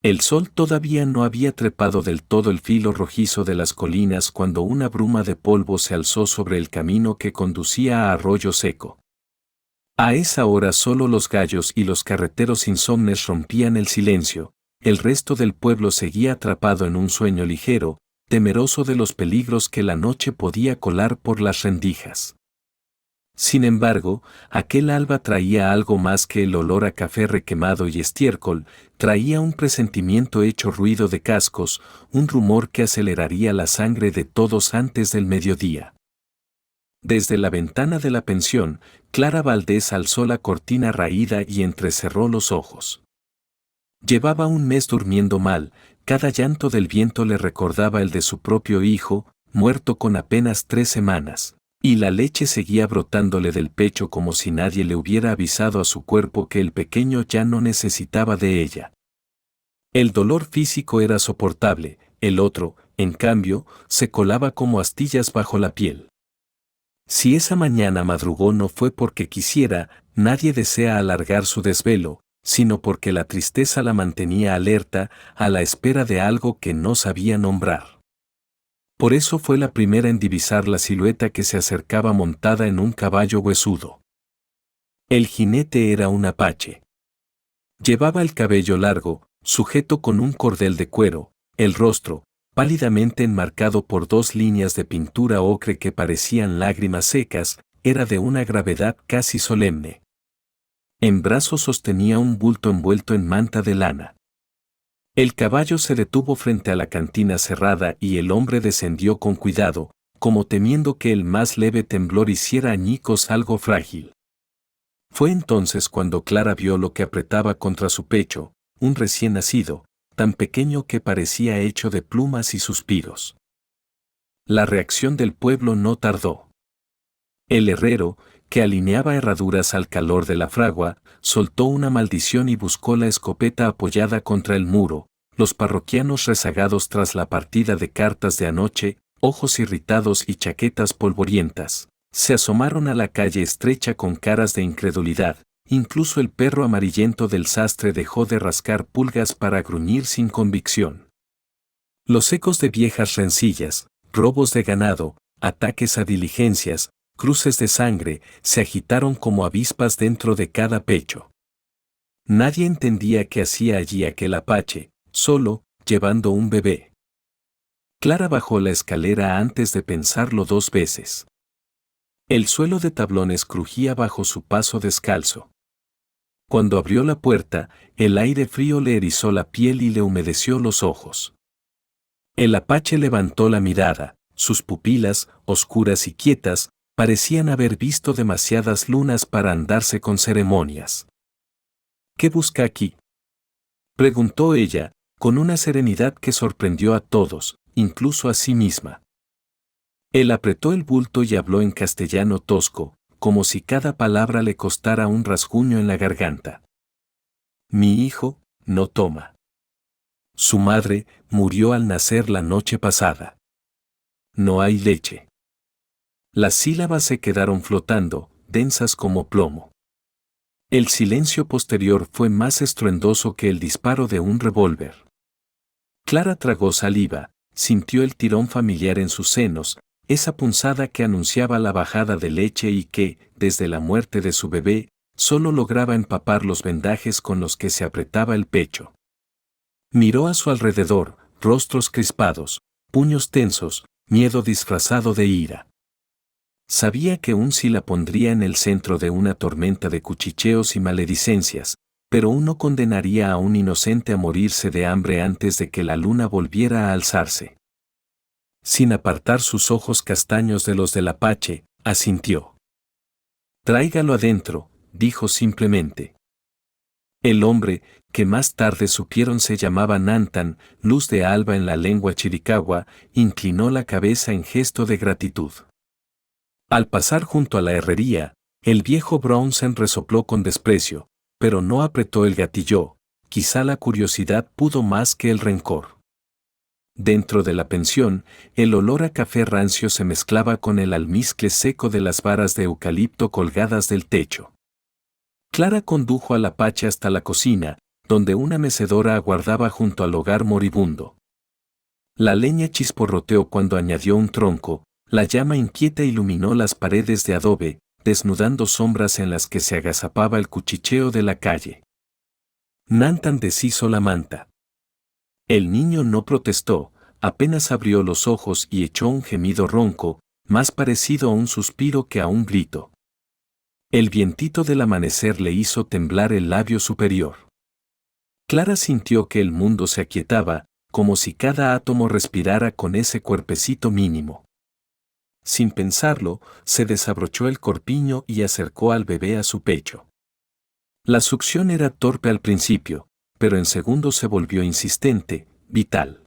El sol todavía no había trepado del todo el filo rojizo de las colinas cuando una bruma de polvo se alzó sobre el camino que conducía a Arroyo Seco. A esa hora solo los gallos y los carreteros insomnes rompían el silencio, el resto del pueblo seguía atrapado en un sueño ligero, temeroso de los peligros que la noche podía colar por las rendijas. Sin embargo, aquel alba traía algo más que el olor a café requemado y estiércol, traía un presentimiento hecho ruido de cascos, un rumor que aceleraría la sangre de todos antes del mediodía. Desde la ventana de la pensión, Clara Valdés alzó la cortina raída y entrecerró los ojos. Llevaba un mes durmiendo mal, cada llanto del viento le recordaba el de su propio hijo, muerto con apenas 3 semanas. Y la leche seguía brotándole del pecho como si nadie le hubiera avisado a su cuerpo que el pequeño ya no necesitaba de ella. El dolor físico era soportable, el otro, en cambio, se colaba como astillas bajo la piel. Si esa mañana madrugó no fue porque quisiera, nadie desea alargar su desvelo, sino porque la tristeza la mantenía alerta, a la espera de algo que no sabía nombrar. Por eso fue la primera en divisar la silueta que se acercaba montada en un caballo huesudo. El jinete era un apache. Llevaba el cabello largo, sujeto con un cordel de cuero, el rostro, pálidamente enmarcado por 2 líneas de pintura ocre que parecían lágrimas secas, era de una gravedad casi solemne. En brazos sostenía un bulto envuelto en manta de lana. El caballo se detuvo frente a la cantina cerrada y el hombre descendió con cuidado, como temiendo que el más leve temblor hiciera añicos algo frágil. Fue entonces cuando Clara vio lo que apretaba contra su pecho, un recién nacido, tan pequeño que parecía hecho de plumas y suspiros. La reacción del pueblo no tardó. El herrero, que alineaba herraduras al calor de la fragua, soltó una maldición y buscó la escopeta apoyada contra el muro. Los parroquianos rezagados tras la partida de cartas de anoche, ojos irritados y chaquetas polvorientas, se asomaron a la calle estrecha con caras de incredulidad. Incluso el perro amarillento del sastre dejó de rascar pulgas para gruñir sin convicción. Los ecos de viejas rencillas, robos de ganado, ataques a diligencias, cruces de sangre, se agitaron como avispas dentro de cada pecho. Nadie entendía qué hacía allí aquel apache, solo, llevando un bebé. Clara bajó la escalera antes de pensarlo 2 veces. El suelo de tablones crujía bajo su paso descalzo. Cuando abrió la puerta, el aire frío le erizó la piel y le humedeció los ojos. El apache levantó la mirada, sus pupilas, oscuras y quietas, parecían haber visto demasiadas lunas para andarse con ceremonias. ¿Qué busca aquí?, preguntó ella, con una serenidad que sorprendió a todos, incluso a sí misma. Él apretó el bulto y habló en castellano tosco, como si cada palabra le costara un rasguño en la garganta. Mi hijo no toma. Su madre murió al nacer la noche pasada. No hay leche. Las sílabas se quedaron flotando, densas como plomo. El silencio posterior fue más estruendoso que el disparo de un revólver. Clara tragó saliva, sintió el tirón familiar en sus senos, esa punzada que anunciaba la bajada de leche y que, desde la muerte de su bebé, solo lograba empapar los vendajes con los que se apretaba el pecho. Miró a su alrededor, rostros crispados, puños tensos, miedo disfrazado de ira. Sabía que sí la pondría en el centro de una tormenta de cuchicheos y maledicencias, pero no condenaría a un inocente a morirse de hambre antes de que la luna volviera a alzarse. Sin apartar sus ojos castaños de los del apache, asintió. Tráigalo adentro, dijo simplemente. El hombre, que más tarde supieron se llamaba Nantan, luz de alba en la lengua chiricahua, inclinó la cabeza en gesto de gratitud. Al pasar junto a la herrería, el viejo Brownsen resopló con desprecio, pero no apretó el gatillo, quizá la curiosidad pudo más que el rencor. Dentro de la pensión, el olor a café rancio se mezclaba con el almizcle seco de las varas de eucalipto colgadas del techo. Clara condujo al apache hasta la cocina, donde una mecedora aguardaba junto al hogar moribundo. La leña chisporroteó cuando añadió un tronco, la llama inquieta iluminó las paredes de adobe, desnudando sombras en las que se agazapaba el cuchicheo de la calle. Nantan deshizo la manta. El niño no protestó, apenas abrió los ojos y echó un gemido ronco, más parecido a un suspiro que a un grito. El vientito del amanecer le hizo temblar el labio superior. Clara sintió que el mundo se aquietaba, como si cada átomo respirara con ese cuerpecito mínimo. Sin pensarlo, se desabrochó el corpiño y acercó al bebé a su pecho. La succión era torpe al principio, pero en segundos se volvió insistente, vital.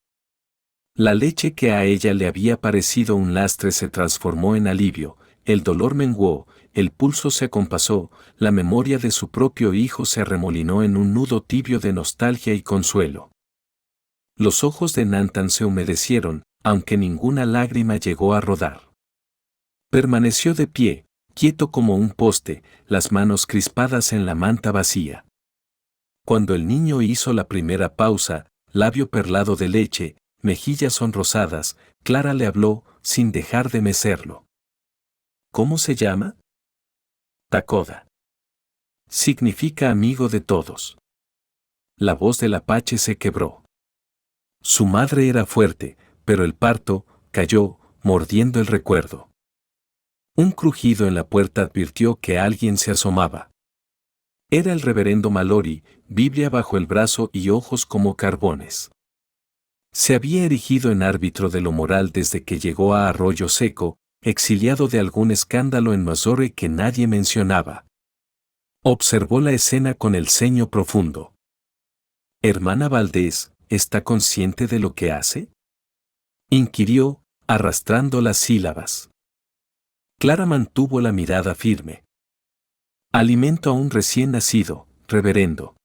La leche que a ella le había parecido un lastre se transformó en alivio, el dolor menguó, el pulso se acompasó, la memoria de su propio hijo se arremolinó en un nudo tibio de nostalgia y consuelo. Los ojos de Nantan se humedecieron, aunque ninguna lágrima llegó a rodar. Permaneció de pie, quieto como un poste, las manos crispadas en la manta vacía. Cuando el niño hizo la primera pausa, labio perlado de leche, mejillas sonrosadas, Clara le habló, sin dejar de mecerlo. ¿Cómo se llama? Takoda. Significa amigo de todos. La voz del apache se quebró. Su madre era fuerte, pero el parto cayó, mordiendo el recuerdo. Un crujido en la puerta advirtió que alguien se asomaba. Era el reverendo Mallory, Biblia bajo el brazo y ojos como carbones. Se había erigido en árbitro de lo moral desde que llegó a Arroyo Seco, exiliado de algún escándalo en Missouri que nadie mencionaba. Observó la escena con el ceño profundo. «Hermana Valdés, ¿está consciente de lo que hace?», inquirió, arrastrando las sílabas. Clara mantuvo la mirada firme. «Alimento a un recién nacido, reverendo.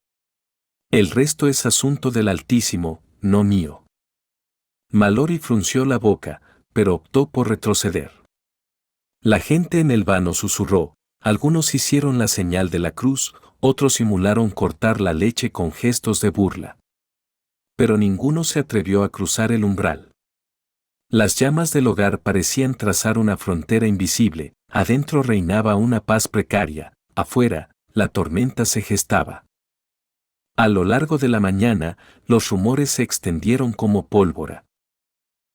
El resto es asunto del Altísimo, no mío». Mallory frunció la boca, pero optó por retroceder. La gente en el vano susurró, algunos hicieron la señal de la cruz, otros simularon cortar la leche con gestos de burla. Pero ninguno se atrevió a cruzar el umbral. Las llamas del hogar parecían trazar una frontera invisible, adentro reinaba una paz precaria, afuera, la tormenta se gestaba. A lo largo de la mañana, los rumores se extendieron como pólvora.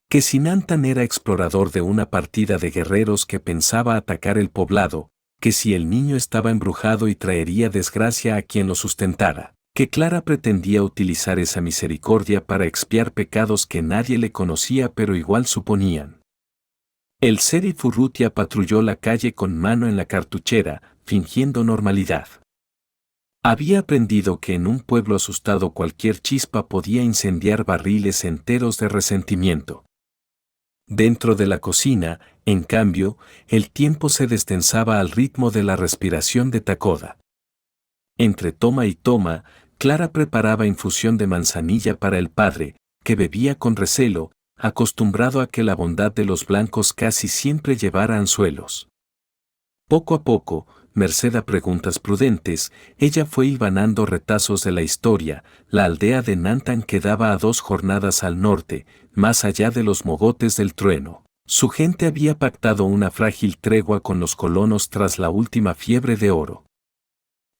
Que si Nantan era explorador de una partida de guerreros que pensaba atacar el poblado, que si el niño estaba embrujado y traería desgracia a quien lo sustentara, que Clara pretendía utilizar esa misericordia para expiar pecados que nadie le conocía pero igual suponían. El sheriff Urrutia patrulló la calle con mano en la cartuchera, fingiendo normalidad. Había aprendido que en un pueblo asustado cualquier chispa podía incendiar barriles enteros de resentimiento. Dentro de la cocina, en cambio, el tiempo se destensaba al ritmo de la respiración de Takoda. Entre toma y toma, Clara preparaba infusión de manzanilla para el padre, que bebía con recelo, acostumbrado a que la bondad de los blancos casi siempre llevara anzuelos. Poco a poco, merced a preguntas prudentes, ella fue hilvanando retazos de la historia. La aldea de Nantan quedaba a 2 jornadas al norte, más allá de los mogotes del trueno. Su gente había pactado una frágil tregua con los colonos tras la última fiebre de oro.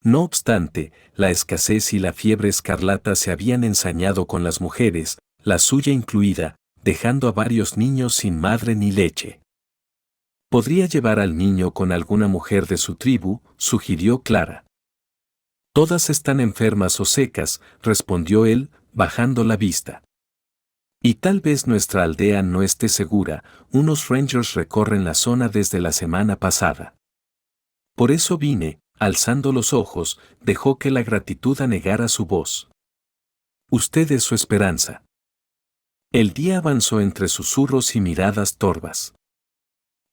No obstante, la escasez y la fiebre escarlata se habían ensañado con las mujeres, la suya incluida, dejando a varios niños sin madre ni leche. «Podría llevar al niño con alguna mujer de su tribu», sugirió Clara. «Todas están enfermas o secas», respondió él, bajando la vista. «Y tal vez nuestra aldea no esté segura, unos rangers recorren la zona desde la semana pasada. Por eso vine», alzando los ojos, dejó que la gratitud anegara su voz. «Usted es su esperanza». El día avanzó entre susurros y miradas torvas.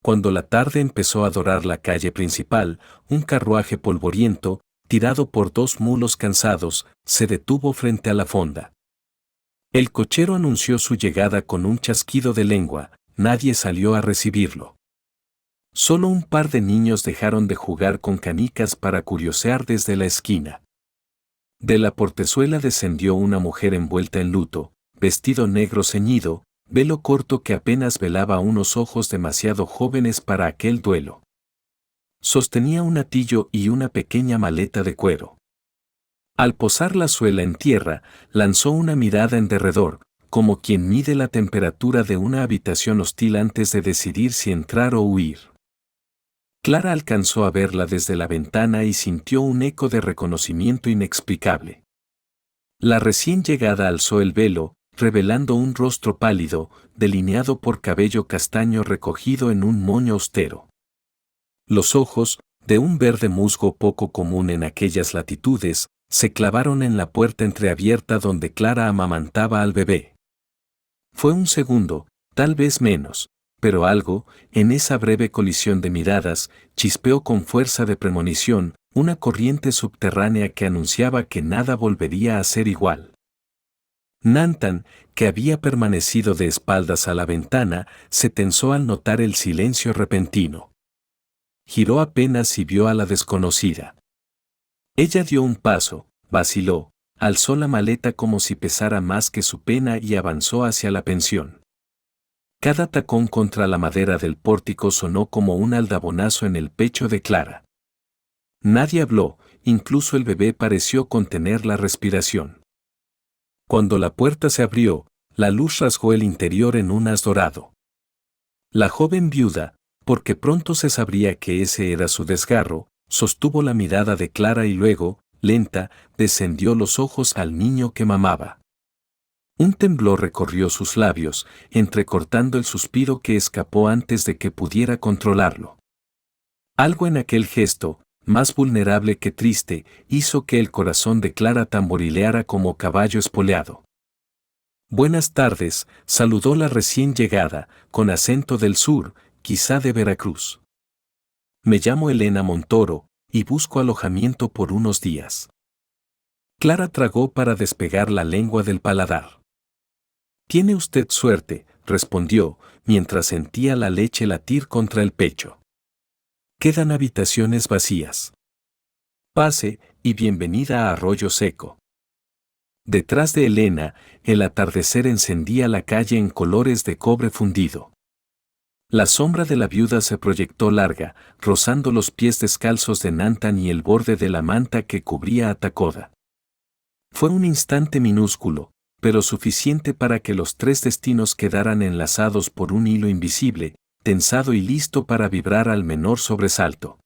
Cuando la tarde empezó a dorar la calle principal, un carruaje polvoriento, tirado por 2 mulos cansados, se detuvo frente a la fonda. El cochero anunció su llegada con un chasquido de lengua, nadie salió a recibirlo. Solo un par de niños dejaron de jugar con canicas para curiosear desde la esquina. De la portezuela descendió una mujer envuelta en luto, vestido negro ceñido, velo corto que apenas velaba unos ojos demasiado jóvenes para aquel duelo. Sostenía un atillo y una pequeña maleta de cuero. Al posar la suela en tierra, lanzó una mirada en derredor, como quien mide la temperatura de una habitación hostil antes de decidir si entrar o huir. Clara alcanzó a verla desde la ventana y sintió un eco de reconocimiento inexplicable. La recién llegada alzó el velo, revelando un rostro pálido, delineado por cabello castaño recogido en un moño austero. Los ojos, de un verde musgo poco común en aquellas latitudes, se clavaron en la puerta entreabierta donde Clara amamantaba al bebé. Fue un segundo, tal vez menos, pero algo, en esa breve colisión de miradas, chispeó con fuerza de premonición, una corriente subterránea que anunciaba que nada volvería a ser igual. Nantan, que había permanecido de espaldas a la ventana, se tensó al notar el silencio repentino. Giró apenas y vio a la desconocida. Ella dio un paso, vaciló, alzó la maleta como si pesara más que su pena y avanzó hacia la pensión. Cada tacón contra la madera del pórtico sonó como un aldabonazo en el pecho de Clara. Nadie habló, incluso el bebé pareció contener la respiración. Cuando la puerta se abrió, la luz rasgó el interior en un haz dorado. La joven viuda, porque pronto se sabría que ese era su desgarro, sostuvo la mirada de Clara y luego, lenta, descendió los ojos al niño que mamaba. Un temblor recorrió sus labios, entrecortando el suspiro que escapó antes de que pudiera controlarlo. Algo en aquel gesto, más vulnerable que triste, hizo que el corazón de Clara tamborileara como caballo espoleado. Buenas tardes, saludó la recién llegada, con acento del sur, quizá de Veracruz. Me llamo Elena Montoro, y busco alojamiento por unos días. Clara tragó para despegar la lengua del paladar. Tiene usted suerte, respondió, mientras sentía la leche latir contra el pecho. Quedan habitaciones vacías. Pase, y bienvenida a Arroyo Seco. Detrás de Elena, el atardecer encendía la calle en colores de cobre fundido. La sombra de la viuda se proyectó larga, rozando los pies descalzos de Nantan y el borde de la manta que cubría a Takoda. Fue un instante minúsculo, pero suficiente para que los tres destinos quedaran enlazados por un hilo invisible, tensado y listo para vibrar al menor sobresalto.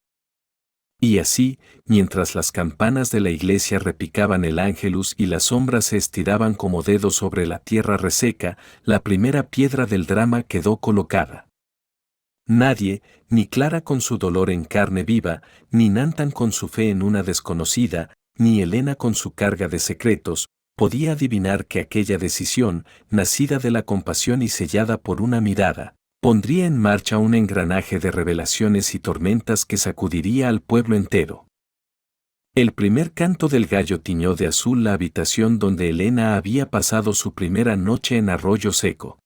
Y así, mientras las campanas de la iglesia repicaban el ángelus y las sombras se estiraban como dedos sobre la tierra reseca, la primera piedra del drama quedó colocada. Nadie, ni Clara con su dolor en carne viva, ni Nantan con su fe en una desconocida, ni Elena con su carga de secretos, podía adivinar que aquella decisión, nacida de la compasión y sellada por una mirada, pondría en marcha un engranaje de revelaciones y tormentas que sacudiría al pueblo entero. El primer canto del gallo tiñó de azul la habitación donde Elena había pasado su primera noche en Arroyo Seco.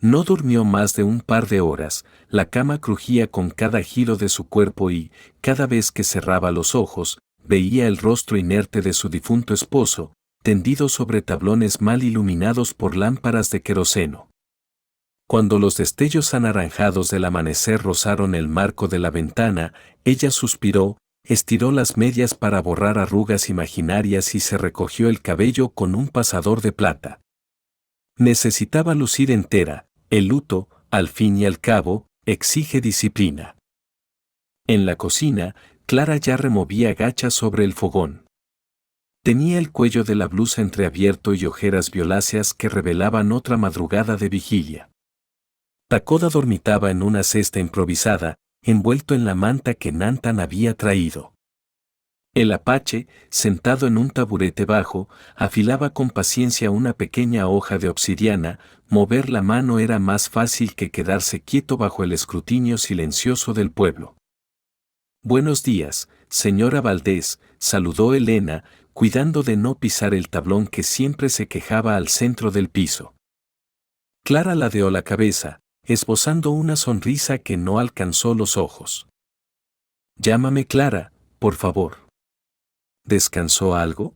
No durmió más de un par de horas, la cama crujía con cada giro de su cuerpo y, cada vez que cerraba los ojos, veía el rostro inerte de su difunto esposo, tendido sobre tablones mal iluminados por lámparas de queroseno. Cuando los destellos anaranjados del amanecer rozaron el marco de la ventana, ella suspiró, estiró las medias para borrar arrugas imaginarias y se recogió el cabello con un pasador de plata. Necesitaba lucir entera, el luto, al fin y al cabo, exige disciplina. En la cocina, Clara ya removía gachas sobre el fogón. Tenía el cuello de la blusa entreabierto y ojeras violáceas que revelaban otra madrugada de vigilia. Takoda dormitaba en una cesta improvisada, envuelto en la manta que Nantan había traído. El apache, sentado en un taburete bajo, afilaba con paciencia una pequeña hoja de obsidiana. Mover la mano era más fácil que quedarse quieto bajo el escrutinio silencioso del pueblo. Buenos días, señora Valdés, saludó Elena, cuidando de no pisar el tablón que siempre se quejaba al centro del piso. Clara ladeó la cabeza, esbozando una sonrisa que no alcanzó los ojos. Llámame Clara, por favor. ¿Descansó algo?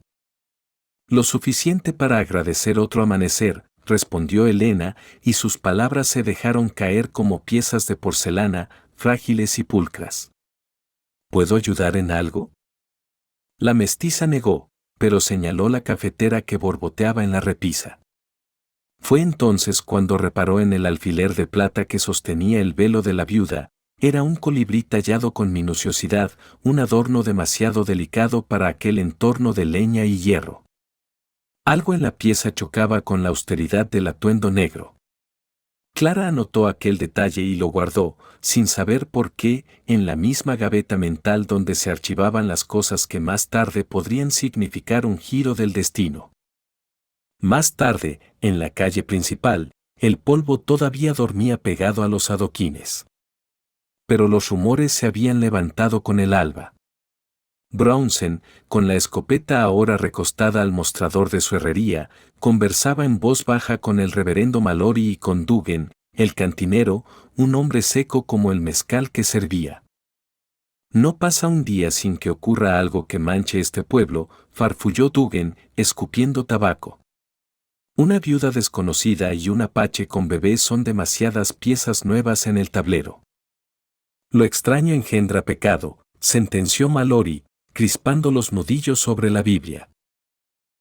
Lo suficiente para agradecer otro amanecer, respondió Elena, y sus palabras se dejaron caer como piezas de porcelana, frágiles y pulcras. ¿Puedo ayudar en algo? La mestiza negó, pero señaló la cafetera que borboteaba en la repisa. Fue entonces cuando reparó en el alfiler de plata que sostenía el velo de la viuda. Era un colibrí tallado con minuciosidad, un adorno demasiado delicado para aquel entorno de leña y hierro. Algo en la pieza chocaba con la austeridad del atuendo negro. Clara anotó aquel detalle y lo guardó, sin saber por qué, en la misma gaveta mental donde se archivaban las cosas que más tarde podrían significar un giro del destino. Más tarde, en la calle principal, el polvo todavía dormía pegado a los adoquines. Pero los rumores se habían levantado con el alba. Brownsen, con la escopeta ahora recostada al mostrador de su herrería, conversaba en voz baja con el reverendo Mallory y con Dugan, el cantinero, un hombre seco como el mezcal que servía. No pasa un día sin que ocurra algo que manche este pueblo, farfulló Dugan, escupiendo tabaco. Una viuda desconocida y un apache con bebé son demasiadas piezas nuevas en el tablero. Lo extraño engendra pecado, sentenció Mallory, crispando los nudillos sobre la Biblia.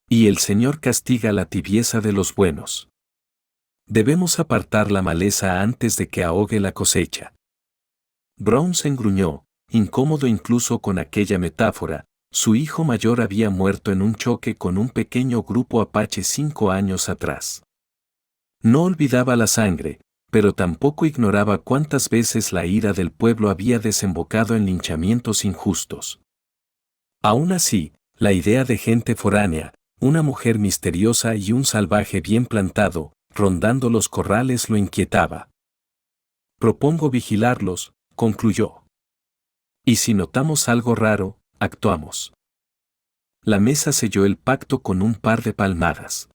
Y el Señor castiga la tibieza de los buenos. Debemos apartar la maleza antes de que ahogue la cosecha. Brown se engruñó, incómodo incluso con aquella metáfora. Su hijo mayor había muerto en un choque con un pequeño grupo apache 5 años atrás. No olvidaba la sangre, pero tampoco ignoraba cuántas veces la ira del pueblo había desembocado en linchamientos injustos. Aún así, la idea de gente foránea, una mujer misteriosa y un salvaje bien plantado, rondando los corrales lo inquietaba. Propongo vigilarlos, concluyó. Y si notamos algo raro, actuamos. La mesa selló el pacto con un par de palmadas.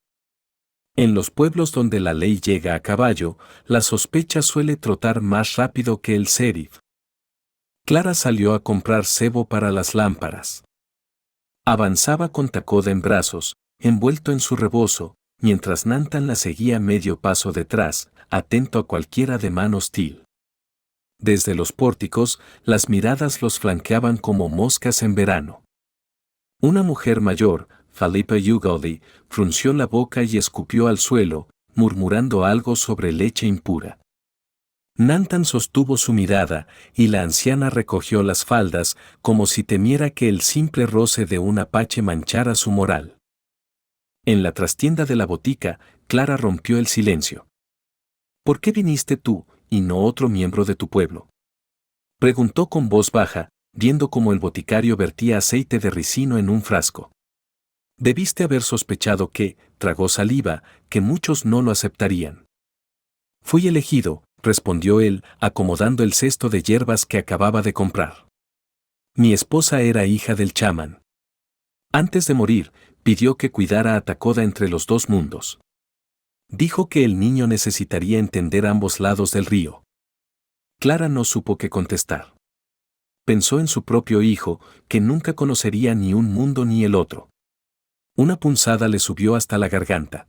En los pueblos donde la ley llega a caballo, la sospecha suele trotar más rápido que el sheriff. Clara salió a comprar cebo para las lámparas. Avanzaba con Tacoda en brazos, envuelto en su rebozo, mientras Nantan la seguía medio paso detrás, atento a cualquier ademán hostil. Desde los pórticos, las miradas los flanqueaban como moscas en verano. Una mujer mayor, Philippa Ugaldi, frunció la boca y escupió al suelo, murmurando algo sobre leche impura. Nantan sostuvo su mirada, y la anciana recogió las faldas, como si temiera que el simple roce de un apache manchara su moral. En la trastienda de la botica, Clara rompió el silencio. ¿Por qué viniste tú, y no otro miembro de tu pueblo? Preguntó con voz baja, viendo cómo el boticario vertía aceite de ricino en un frasco. Debiste haber sospechado que, tragó saliva, que muchos no lo aceptarían. Fui elegido, respondió él, acomodando el cesto de hierbas que acababa de comprar. Mi esposa era hija del chamán. Antes de morir, pidió que cuidara a Tacoda entre los dos mundos. Dijo que el niño necesitaría entender ambos lados del río. Clara no supo qué contestar. Pensó en su propio hijo, que nunca conocería ni un mundo ni el otro. Una punzada le subió hasta la garganta.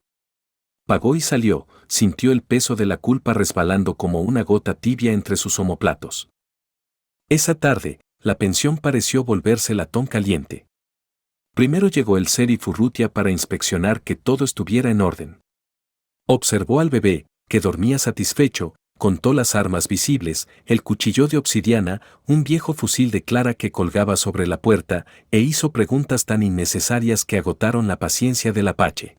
Pagó y salió, sintió el peso de la culpa resbalando como una gota tibia entre sus omoplatos. Esa tarde, la pensión pareció volverse latón caliente. Primero llegó el sheriff Urrutia para inspeccionar que todo estuviera en orden. Observó al bebé, que dormía satisfecho, contó las armas visibles, el cuchillo de obsidiana, un viejo fusil de Clara que colgaba sobre la puerta, e hizo preguntas tan innecesarias que agotaron la paciencia del apache.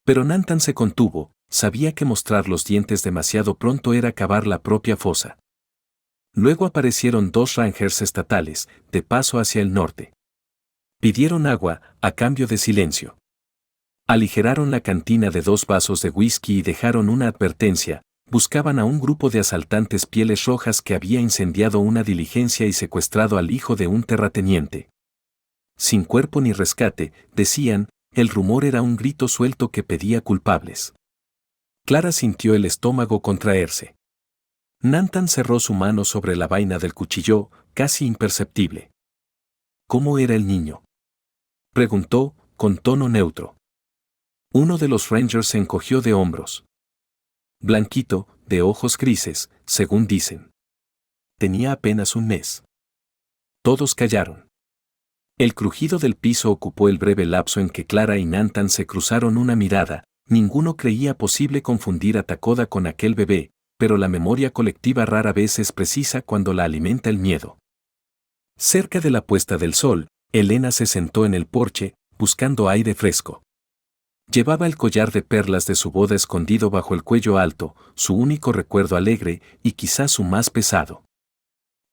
Pero Nantan se contuvo, sabía que mostrar los dientes demasiado pronto era cavar la propia fosa. Luego aparecieron 2 rangers estatales, de paso hacia el norte. Pidieron agua, a cambio de silencio. Aligeraron la cantina de 2 vasos de whisky y dejaron una advertencia. Buscaban a un grupo de asaltantes pieles rojas que había incendiado una diligencia y secuestrado al hijo de un terrateniente. Sin cuerpo ni rescate, decían, el rumor era un grito suelto que pedía culpables. Clara sintió el estómago contraerse. Nantan cerró su mano sobre la vaina del cuchillo, casi imperceptible. ¿Cómo era el niño?, preguntó, con tono neutro. Uno de los Rangers se encogió de hombros. Blanquito, de ojos grises, según dicen. Tenía apenas un mes. Todos callaron. El crujido del piso ocupó el breve lapso en que Clara y Nantan se cruzaron una mirada. Ninguno creía posible confundir a Takoda con aquel bebé, pero la memoria colectiva rara vez es precisa cuando la alimenta el miedo. Cerca de la puesta del sol, Elena se sentó en el porche, buscando aire fresco. Llevaba el collar de perlas de su boda escondido bajo el cuello alto, su único recuerdo alegre y quizás su más pesado.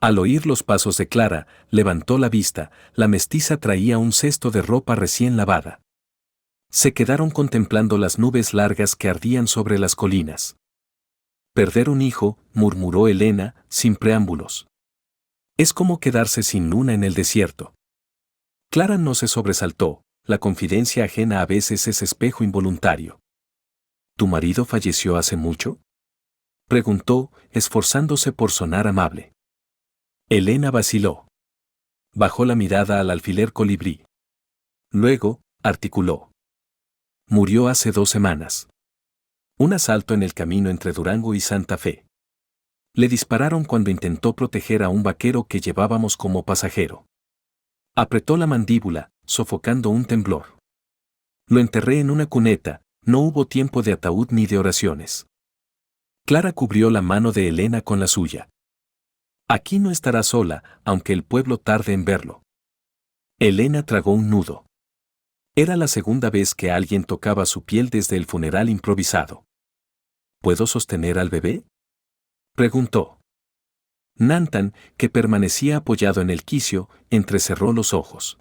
Al oír los pasos de Clara, levantó la vista. La mestiza traía un cesto de ropa recién lavada. Se quedaron contemplando las nubes largas que ardían sobre las colinas. Perder un hijo, murmuró Elena, sin preámbulos. Es como quedarse sin luna en el desierto. Clara no se sobresaltó. La confidencia ajena a veces es espejo involuntario. ¿Tu marido falleció hace mucho?, preguntó, esforzándose por sonar amable. Elena vaciló. Bajó la mirada al alfiler colibrí. Luego, articuló. Murió hace 2 semanas. Un asalto en el camino entre Durango y Santa Fe. Le dispararon cuando intentó proteger a un vaquero que llevábamos como pasajero. Apretó la mandíbula, sofocando un temblor. Lo enterré en una cuneta, no hubo tiempo de ataúd ni de oraciones. Clara cubrió la mano de Elena con la suya. Aquí no estará sola, aunque el pueblo tarde en verlo. Elena tragó un nudo. Era la segunda vez que alguien tocaba su piel desde el funeral improvisado. ¿Puedo sostener al bebé?, preguntó. Nantan, que permanecía apoyado en el quicio, entrecerró los ojos.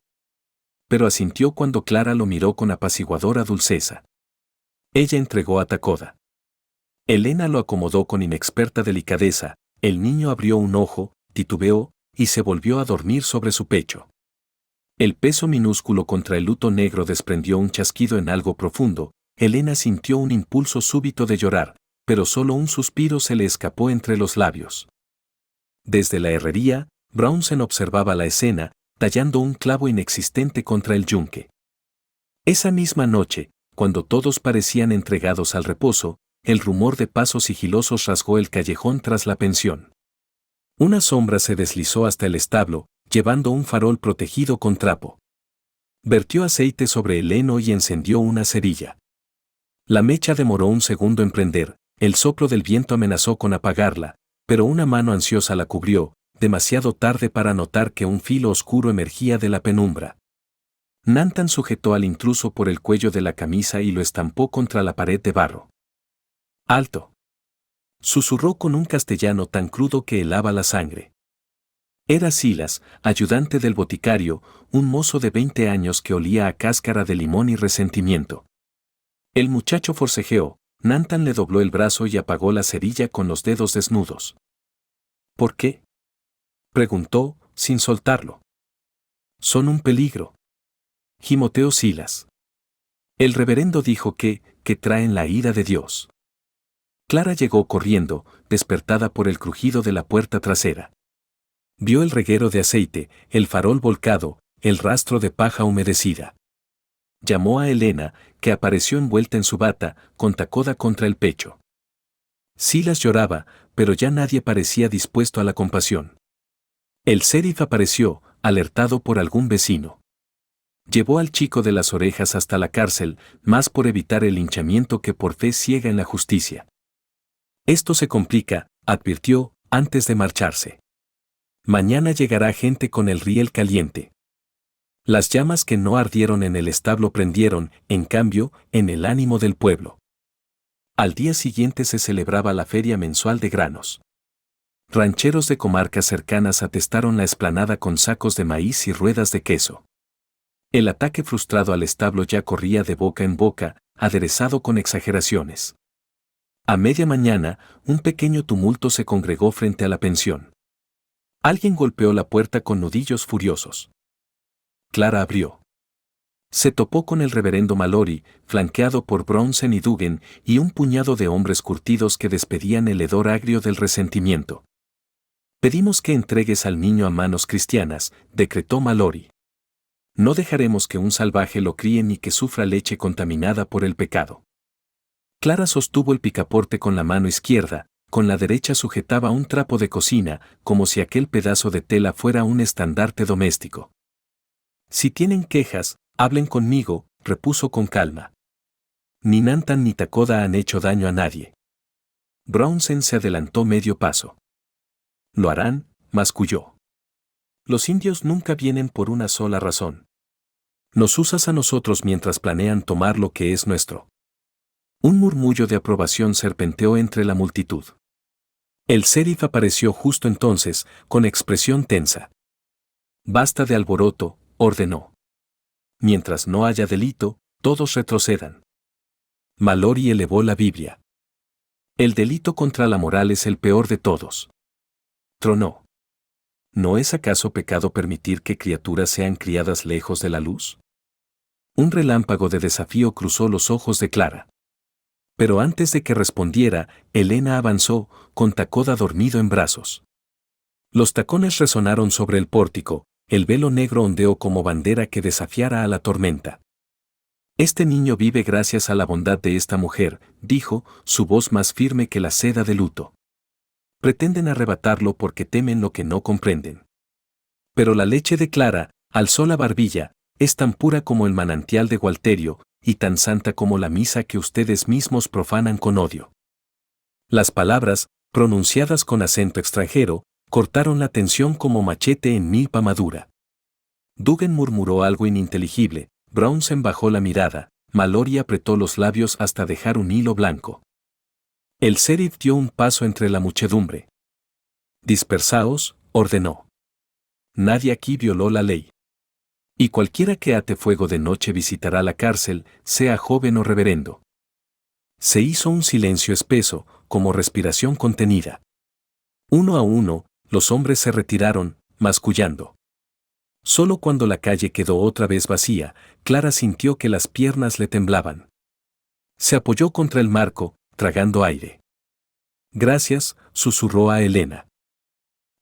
Pero asintió cuando Clara lo miró con apaciguadora dulceza. Ella entregó a Takoda. Elena lo acomodó con inexperta delicadeza. El niño abrió un ojo, titubeó, y se volvió a dormir sobre su pecho. El peso minúsculo contra el luto negro desprendió un chasquido en algo profundo. Elena sintió un impulso súbito de llorar, pero solo un suspiro se le escapó entre los labios. Desde la herrería, Brownsen observaba la escena, tallando un clavo inexistente contra el yunque. Esa misma noche, cuando todos parecían entregados al reposo, el rumor de pasos sigilosos rasgó el callejón tras la pensión. Una sombra se deslizó hasta el establo, llevando un farol protegido con trapo. Vertió aceite sobre el heno y encendió una cerilla. La mecha demoró un segundo en prender, el soplo del viento amenazó con apagarla, pero una mano ansiosa la cubrió, demasiado tarde para notar que un filo oscuro emergía de la penumbra. Nantan sujetó al intruso por el cuello de la camisa y lo estampó contra la pared de barro. ¡Alto!, susurró con un castellano tan crudo que helaba la sangre. Era Silas, ayudante del boticario, un mozo de 20 años que olía a cáscara de limón y resentimiento. El muchacho forcejeó. Nantan le dobló el brazo y apagó la cerilla con los dedos desnudos. ¿Por qué?, preguntó, sin soltarlo. Son un peligro, gimoteó Silas. El reverendo dijo que traen la ira de Dios. Clara llegó corriendo, despertada por el crujido de la puerta trasera. Vio el reguero de aceite, el farol volcado, el rastro de paja humedecida. Llamó a Elena, que apareció envuelta en su bata, con Takoda contra el pecho. Silas lloraba, pero ya nadie parecía dispuesto a la compasión. El sheriff apareció, alertado por algún vecino. Llevó al chico de las orejas hasta la cárcel, más por evitar el linchamiento que por fe ciega en la justicia. Esto se complica, advirtió, antes de marcharse. Mañana llegará gente con el riel caliente. Las llamas que no ardieron en el establo prendieron, en cambio, en el ánimo del pueblo. Al día siguiente se celebraba la feria mensual de granos. Rancheros de comarcas cercanas atestaron la explanada con sacos de maíz y ruedas de queso. El ataque frustrado al establo ya corría de boca en boca, aderezado con exageraciones. A media mañana, un pequeño tumulto se congregó frente a la pensión. Alguien golpeó la puerta con nudillos furiosos. Clara abrió. Se topó con el reverendo Mallory, flanqueado por Brownsen y Dugan, y un puñado de hombres curtidos que despedían el hedor agrio del resentimiento. Pedimos que entregues al niño a manos cristianas, decretó Mallory. No dejaremos que un salvaje lo críe ni que sufra leche contaminada por el pecado. Clara sostuvo el picaporte con la mano izquierda, con la derecha sujetaba un trapo de cocina, como si aquel pedazo de tela fuera un estandarte doméstico. Si tienen quejas, hablen conmigo, repuso con calma. Ni Nantan ni Takoda han hecho daño a nadie. Brownsen se adelantó medio paso. Lo harán, masculló. Los indios nunca vienen por una sola razón. Nos usas a nosotros mientras planean tomar lo que es nuestro. Un murmullo de aprobación serpenteó entre la multitud. El sheriff apareció justo entonces, con expresión tensa. Basta de alboroto, ordenó. Mientras no haya delito, todos retrocedan. Mallory elevó la Biblia. El delito contra la moral es el peor de todos. Tronó. ¿No es acaso pecado permitir que criaturas sean criadas lejos de la luz? Un relámpago de desafío cruzó los ojos de Clara. Pero antes de que respondiera, Elena avanzó, con Takoda dormido en brazos. Los tacones resonaron sobre el pórtico, el velo negro ondeó como bandera que desafiara a la tormenta. Este niño vive gracias a la bondad de esta mujer, dijo, su voz más firme que la seda de luto. Pretenden arrebatarlo porque temen lo que no comprenden. Pero la leche de Clara, alzó la barbilla, es tan pura como el manantial de Gualterio, y tan santa como la misa que ustedes mismos profanan con odio. Las palabras, pronunciadas con acento extranjero, cortaron la tensión como machete en milpa madura. Dugan murmuró algo ininteligible, Brownsen bajó la mirada, Mallory apretó los labios hasta dejar un hilo blanco. El sheriff dio un paso entre la muchedumbre. Dispersaos, ordenó. Nadie aquí violó la ley. Y cualquiera que ate fuego de noche visitará la cárcel, sea joven o reverendo. Se hizo un silencio espeso, como respiración contenida. Uno a uno, los hombres se retiraron, mascullando. Solo cuando la calle quedó otra vez vacía, Clara sintió que las piernas le temblaban. Se apoyó contra el marco, tragando aire. Gracias, susurró a Elena.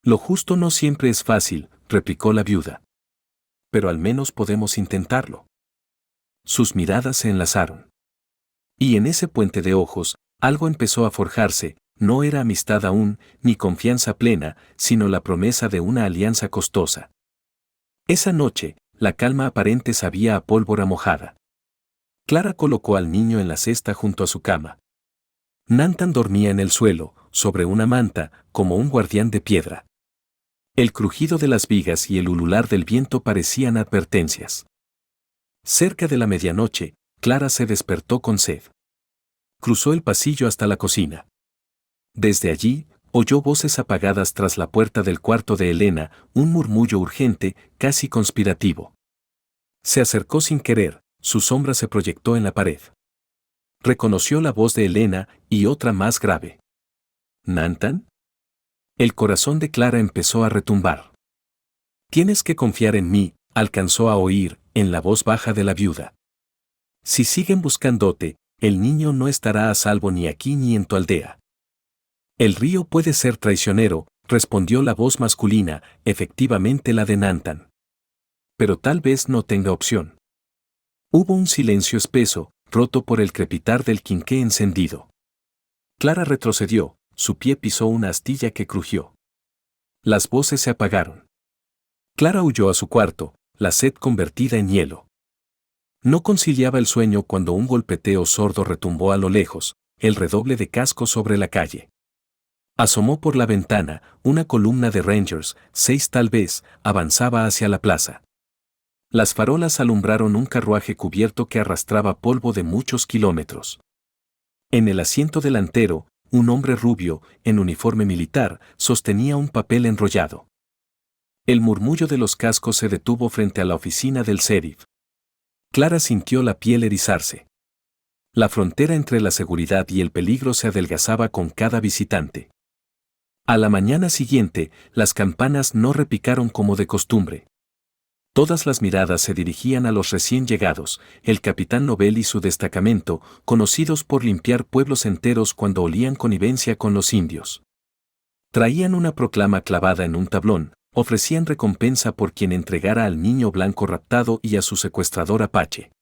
Lo justo no siempre es fácil, replicó la viuda. Pero al menos podemos intentarlo. Sus miradas se enlazaron. Y en ese puente de ojos, algo empezó a forjarse, no era amistad aún, ni confianza plena, sino la promesa de una alianza costosa. Esa noche, la calma aparente sabía a pólvora mojada. Clara colocó al niño en la cesta junto a su cama. Nantan dormía en el suelo, sobre una manta, como un guardián de piedra. El crujido de las vigas y el ulular del viento parecían advertencias. Cerca de la medianoche, Clara se despertó con sed. Cruzó el pasillo hasta la cocina. Desde allí, oyó voces apagadas tras la puerta del cuarto de Elena, un murmullo urgente, casi conspirativo. Se acercó sin querer, su sombra se proyectó en la pared. Reconoció la voz de Elena y otra más grave. ¿Nantan? El corazón de Clara empezó a retumbar. Tienes que confiar en mí, alcanzó a oír, en la voz baja de la viuda. Si siguen buscándote, el niño no estará a salvo ni aquí ni en tu aldea. El río puede ser traicionero, respondió la voz masculina, efectivamente la de Nantan. Pero tal vez no tenga opción. Hubo un silencio espeso, roto por el crepitar del quinqué encendido. Clara retrocedió, su pie pisó una astilla que crujió. Las voces se apagaron. Clara huyó a su cuarto, la sed convertida en hielo. No conciliaba el sueño cuando un golpeteo sordo retumbó a lo lejos, el redoble de cascos sobre la calle. Asomó por la ventana, una columna de Rangers, 6 tal vez, avanzaba hacia la plaza. Las farolas alumbraron un carruaje cubierto que arrastraba polvo de muchos kilómetros. En el asiento delantero, un hombre rubio, en uniforme militar, sostenía un papel enrollado. El murmullo de los cascos se detuvo frente a la oficina del sheriff. Clara sintió la piel erizarse. La frontera entre la seguridad y el peligro se adelgazaba con cada visitante. A la mañana siguiente, las campanas no repicaron como de costumbre. Todas las miradas se dirigían a los recién llegados, el capitán Nobel y su destacamento, conocidos por limpiar pueblos enteros cuando olían connivencia con los indios. Traían una proclama clavada en un tablón, Ofrecían recompensa por quien entregara al niño blanco raptado y a su secuestrador apache.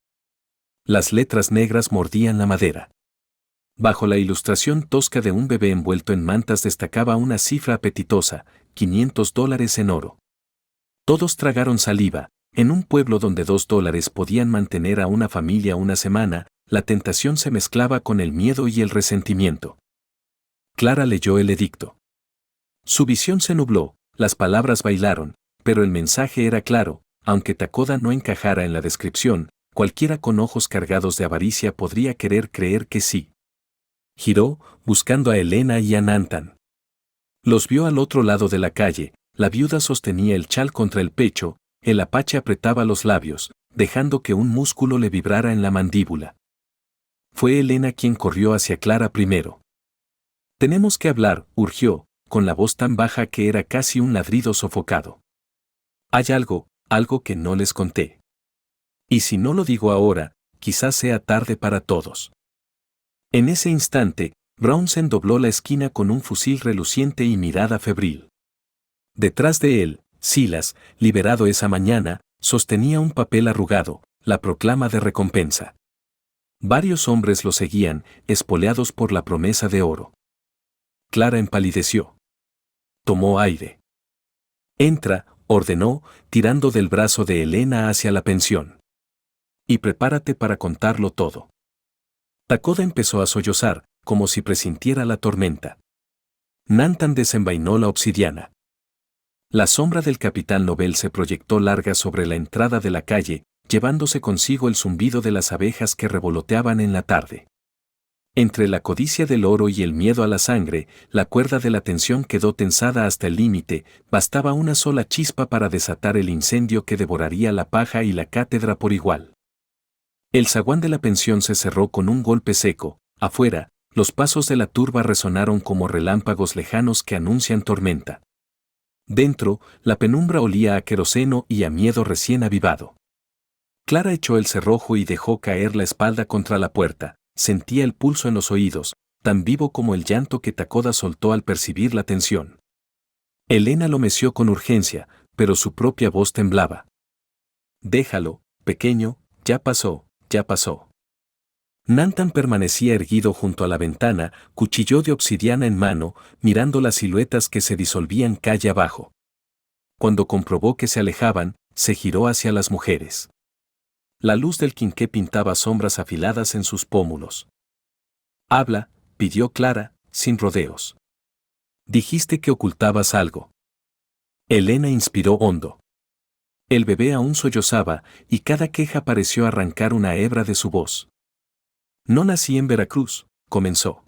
Las letras negras mordían la madera. Bajo la ilustración tosca de un bebé envuelto en mantas destacaba una cifra apetitosa, $500 en oro. Todos tragaron saliva. En un pueblo donde $2 podían mantener a una familia una semana, la tentación se mezclaba con el miedo y el resentimiento. Clara leyó el edicto. Su visión se nubló, las palabras bailaron, pero el mensaje era claro, aunque Takoda no encajara en la descripción, cualquiera con ojos cargados de avaricia podría querer creer que sí. Giró, buscando a Elena y a Nantan. Los vio al otro lado de la calle, la viuda sostenía el chal contra el pecho, el apache apretaba los labios, dejando que un músculo le vibrara en la mandíbula. Fue Elena quien corrió hacia Clara primero. Tenemos que hablar, urgió, con la voz tan baja que era casi un ladrido sofocado. Hay algo que no les conté. Y si no lo digo ahora, quizás sea tarde para todos. En ese instante, Brownsen dobló la esquina con un fusil reluciente y mirada febril. Detrás de él, Silas, liberado esa mañana, sostenía un papel arrugado, la proclama de recompensa. Varios hombres lo seguían, espoleados por la promesa de oro. Clara empalideció. Tomó aire. Entra, ordenó, tirando del brazo de Elena hacia la pensión. Y prepárate para contarlo todo. Takoda empezó a sollozar, como si presintiera la tormenta. Nantan desenvainó la obsidiana. La sombra del capitán Nobel se proyectó larga sobre la entrada de la calle, llevándose consigo el zumbido de las abejas que revoloteaban en la tarde. Entre la codicia del oro y el miedo a la sangre, la cuerda de la tensión quedó tensada hasta el límite, bastaba una sola chispa para desatar el incendio que devoraría la paja y la cátedra por igual. El zaguán de la pensión se cerró con un golpe seco, afuera, los pasos de la turba resonaron como relámpagos lejanos que anuncian tormenta. Dentro, la penumbra olía a queroseno y a miedo recién avivado. Clara echó el cerrojo y dejó caer la espalda contra la puerta, sentía el pulso en los oídos, tan vivo como el llanto que Takoda soltó al percibir la tensión. Elena lo meció con urgencia, pero su propia voz temblaba. Déjalo, pequeño, ya pasó, ya pasó. Nantan permanecía erguido junto a la ventana, cuchillo de obsidiana en mano, mirando las siluetas que se disolvían calle abajo. Cuando comprobó que se alejaban, se giró hacia las mujeres. La luz del quinqué pintaba sombras afiladas en sus pómulos. Habla, pidió Clara, sin rodeos. Dijiste que ocultabas algo. Elena inspiró hondo. El bebé aún sollozaba, y cada queja pareció arrancar una hebra de su voz. No nací en Veracruz, comenzó.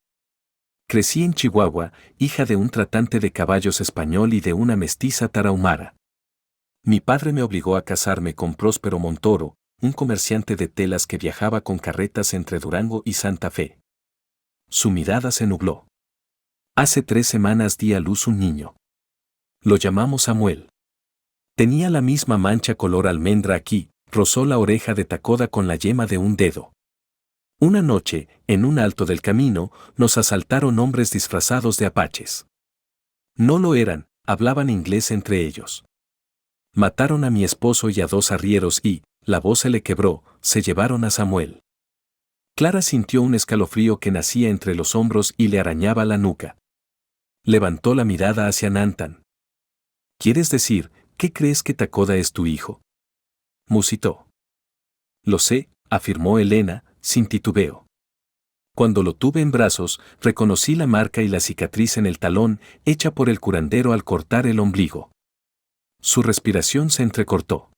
Crecí en Chihuahua, hija de un tratante de caballos español y de una mestiza tarahumara. Mi padre me obligó a casarme con Próspero Montoro, un comerciante de telas que viajaba con carretas entre Durango y Santa Fe. Su mirada se nubló. Hace 3 semanas di a luz un niño. Lo llamamos Samuel. Tenía la misma mancha color almendra aquí, rozó la oreja de Takoda con la yema de un dedo. Una noche, en un alto del camino, nos asaltaron hombres disfrazados de apaches. No lo eran, hablaban inglés entre ellos. Mataron a mi esposo y a 2 arrieros y, la voz se le quebró, se llevaron a Samuel. Clara sintió un escalofrío que nacía entre los hombros y le arañaba la nuca. Levantó la mirada hacia Nantan. ¿Quieres decir, qué crees que Takoda es tu hijo? Musitó. Lo sé, afirmó Elena, sin titubeo. Cuando lo tuve en brazos, reconocí la marca y la cicatriz en el talón, hecha por el curandero al cortar el ombligo. Su respiración se entrecortó.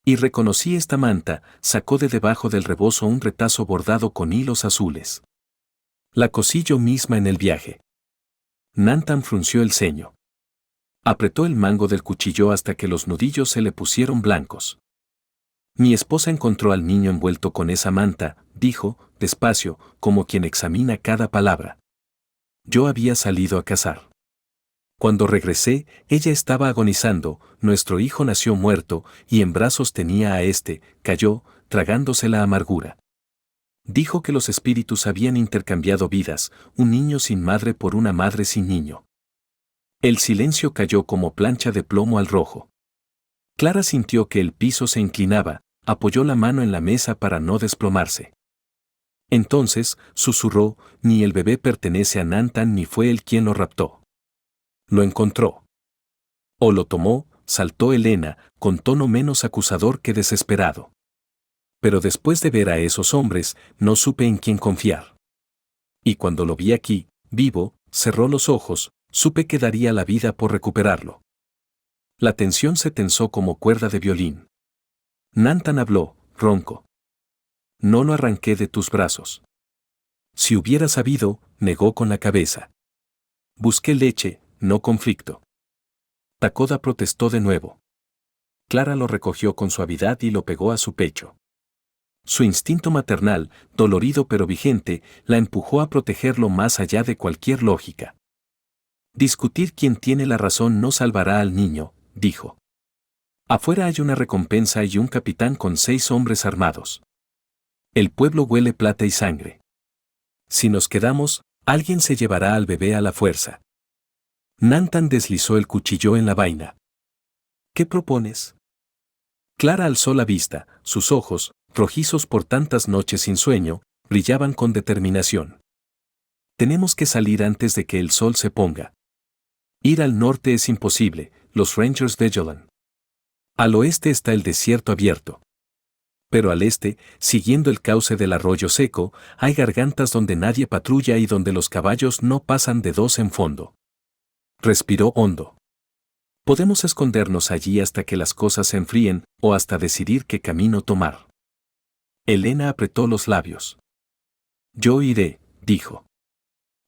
Y reconocí esta manta, sacó de debajo del rebozo un retazo bordado con hilos azules. La cosí yo misma en el viaje. Nantan frunció el ceño. Apretó el mango del cuchillo hasta que los nudillos se le pusieron blancos. Mi esposa encontró al niño envuelto con esa manta, dijo, despacio, como quien examina cada palabra. Yo había salido a cazar. Cuando regresé, ella estaba agonizando, nuestro hijo nació muerto, y en brazos tenía a este, cayó, tragándose la amargura. Dijo que los espíritus habían intercambiado vidas, un niño sin madre por una madre sin niño. El silencio cayó como plancha de plomo al rojo. Clara sintió que el piso se inclinaba, apoyó la mano en la mesa para no desplomarse. Entonces, susurró, ni el bebé pertenece a Nantan ni fue él quien lo raptó. Lo encontró. O lo tomó, saltó Elena, con tono menos acusador que desesperado. Pero después de ver a esos hombres, no supe en quién confiar. Y cuando lo vi aquí, vivo, cerró los ojos, supe que daría la vida por recuperarlo. La tensión se tensó como cuerda de violín. Nantan habló, ronco. No lo arranqué de tus brazos. Si hubiera sabido, negó con la cabeza. Busqué leche, no conflicto. Takoda protestó de nuevo. Clara lo recogió con suavidad y lo pegó a su pecho. Su instinto maternal, dolorido pero vigente, la empujó a protegerlo más allá de cualquier lógica. Discutir quién tiene la razón no salvará al niño, dijo. Afuera hay una recompensa y un capitán con 6 hombres armados. El pueblo huele plata y sangre. Si nos quedamos, alguien se llevará al bebé a la fuerza. Nantan deslizó el cuchillo en la vaina. ¿Qué propones? Clara alzó la vista, sus ojos, rojizos por tantas noches sin sueño, brillaban con determinación. Tenemos que salir antes de que el sol se ponga. Ir al norte es imposible, los Rangers vigilan. Al oeste está el desierto abierto. Pero al este, siguiendo el cauce del arroyo seco, hay gargantas donde nadie patrulla y donde los caballos no pasan de 2 en fondo. Respiró hondo. Podemos escondernos allí hasta que las cosas se enfríen o hasta decidir qué camino tomar. Elena apretó los labios. Yo iré, dijo.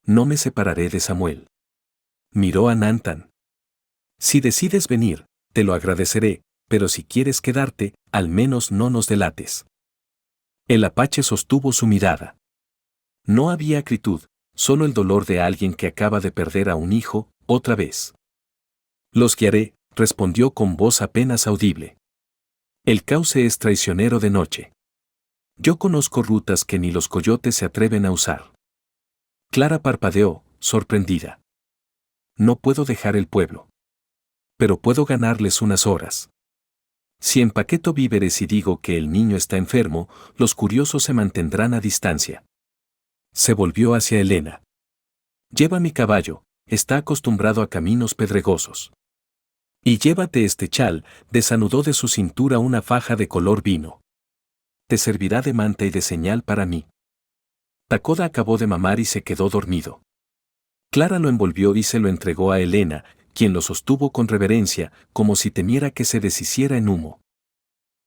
No me separaré de Samuel. Miró a Nantan. Si decides venir, te lo agradeceré, pero si quieres quedarte, al menos no nos delates. El apache sostuvo su mirada. No había acritud, solo el dolor de alguien que acaba de perder a un hijo, otra vez. Los guiaré, respondió con voz apenas audible. El cauce es traicionero de noche. Yo conozco rutas que ni los coyotes se atreven a usar. Clara parpadeó, sorprendida. No puedo dejar el pueblo. Pero puedo ganarles unas horas. Si empaqueto víveres y digo que el niño está enfermo, los curiosos se mantendrán a distancia. Se volvió hacia Elena. Lleva mi caballo, está acostumbrado a caminos pedregosos. Y llévate este chal, desanudó de su cintura una faja de color vino. Te servirá de manta y de señal para mí. Takoda acabó de mamar y se quedó dormido. Clara lo envolvió y se lo entregó a Elena, quien lo sostuvo con reverencia, como si temiera que se deshiciera en humo.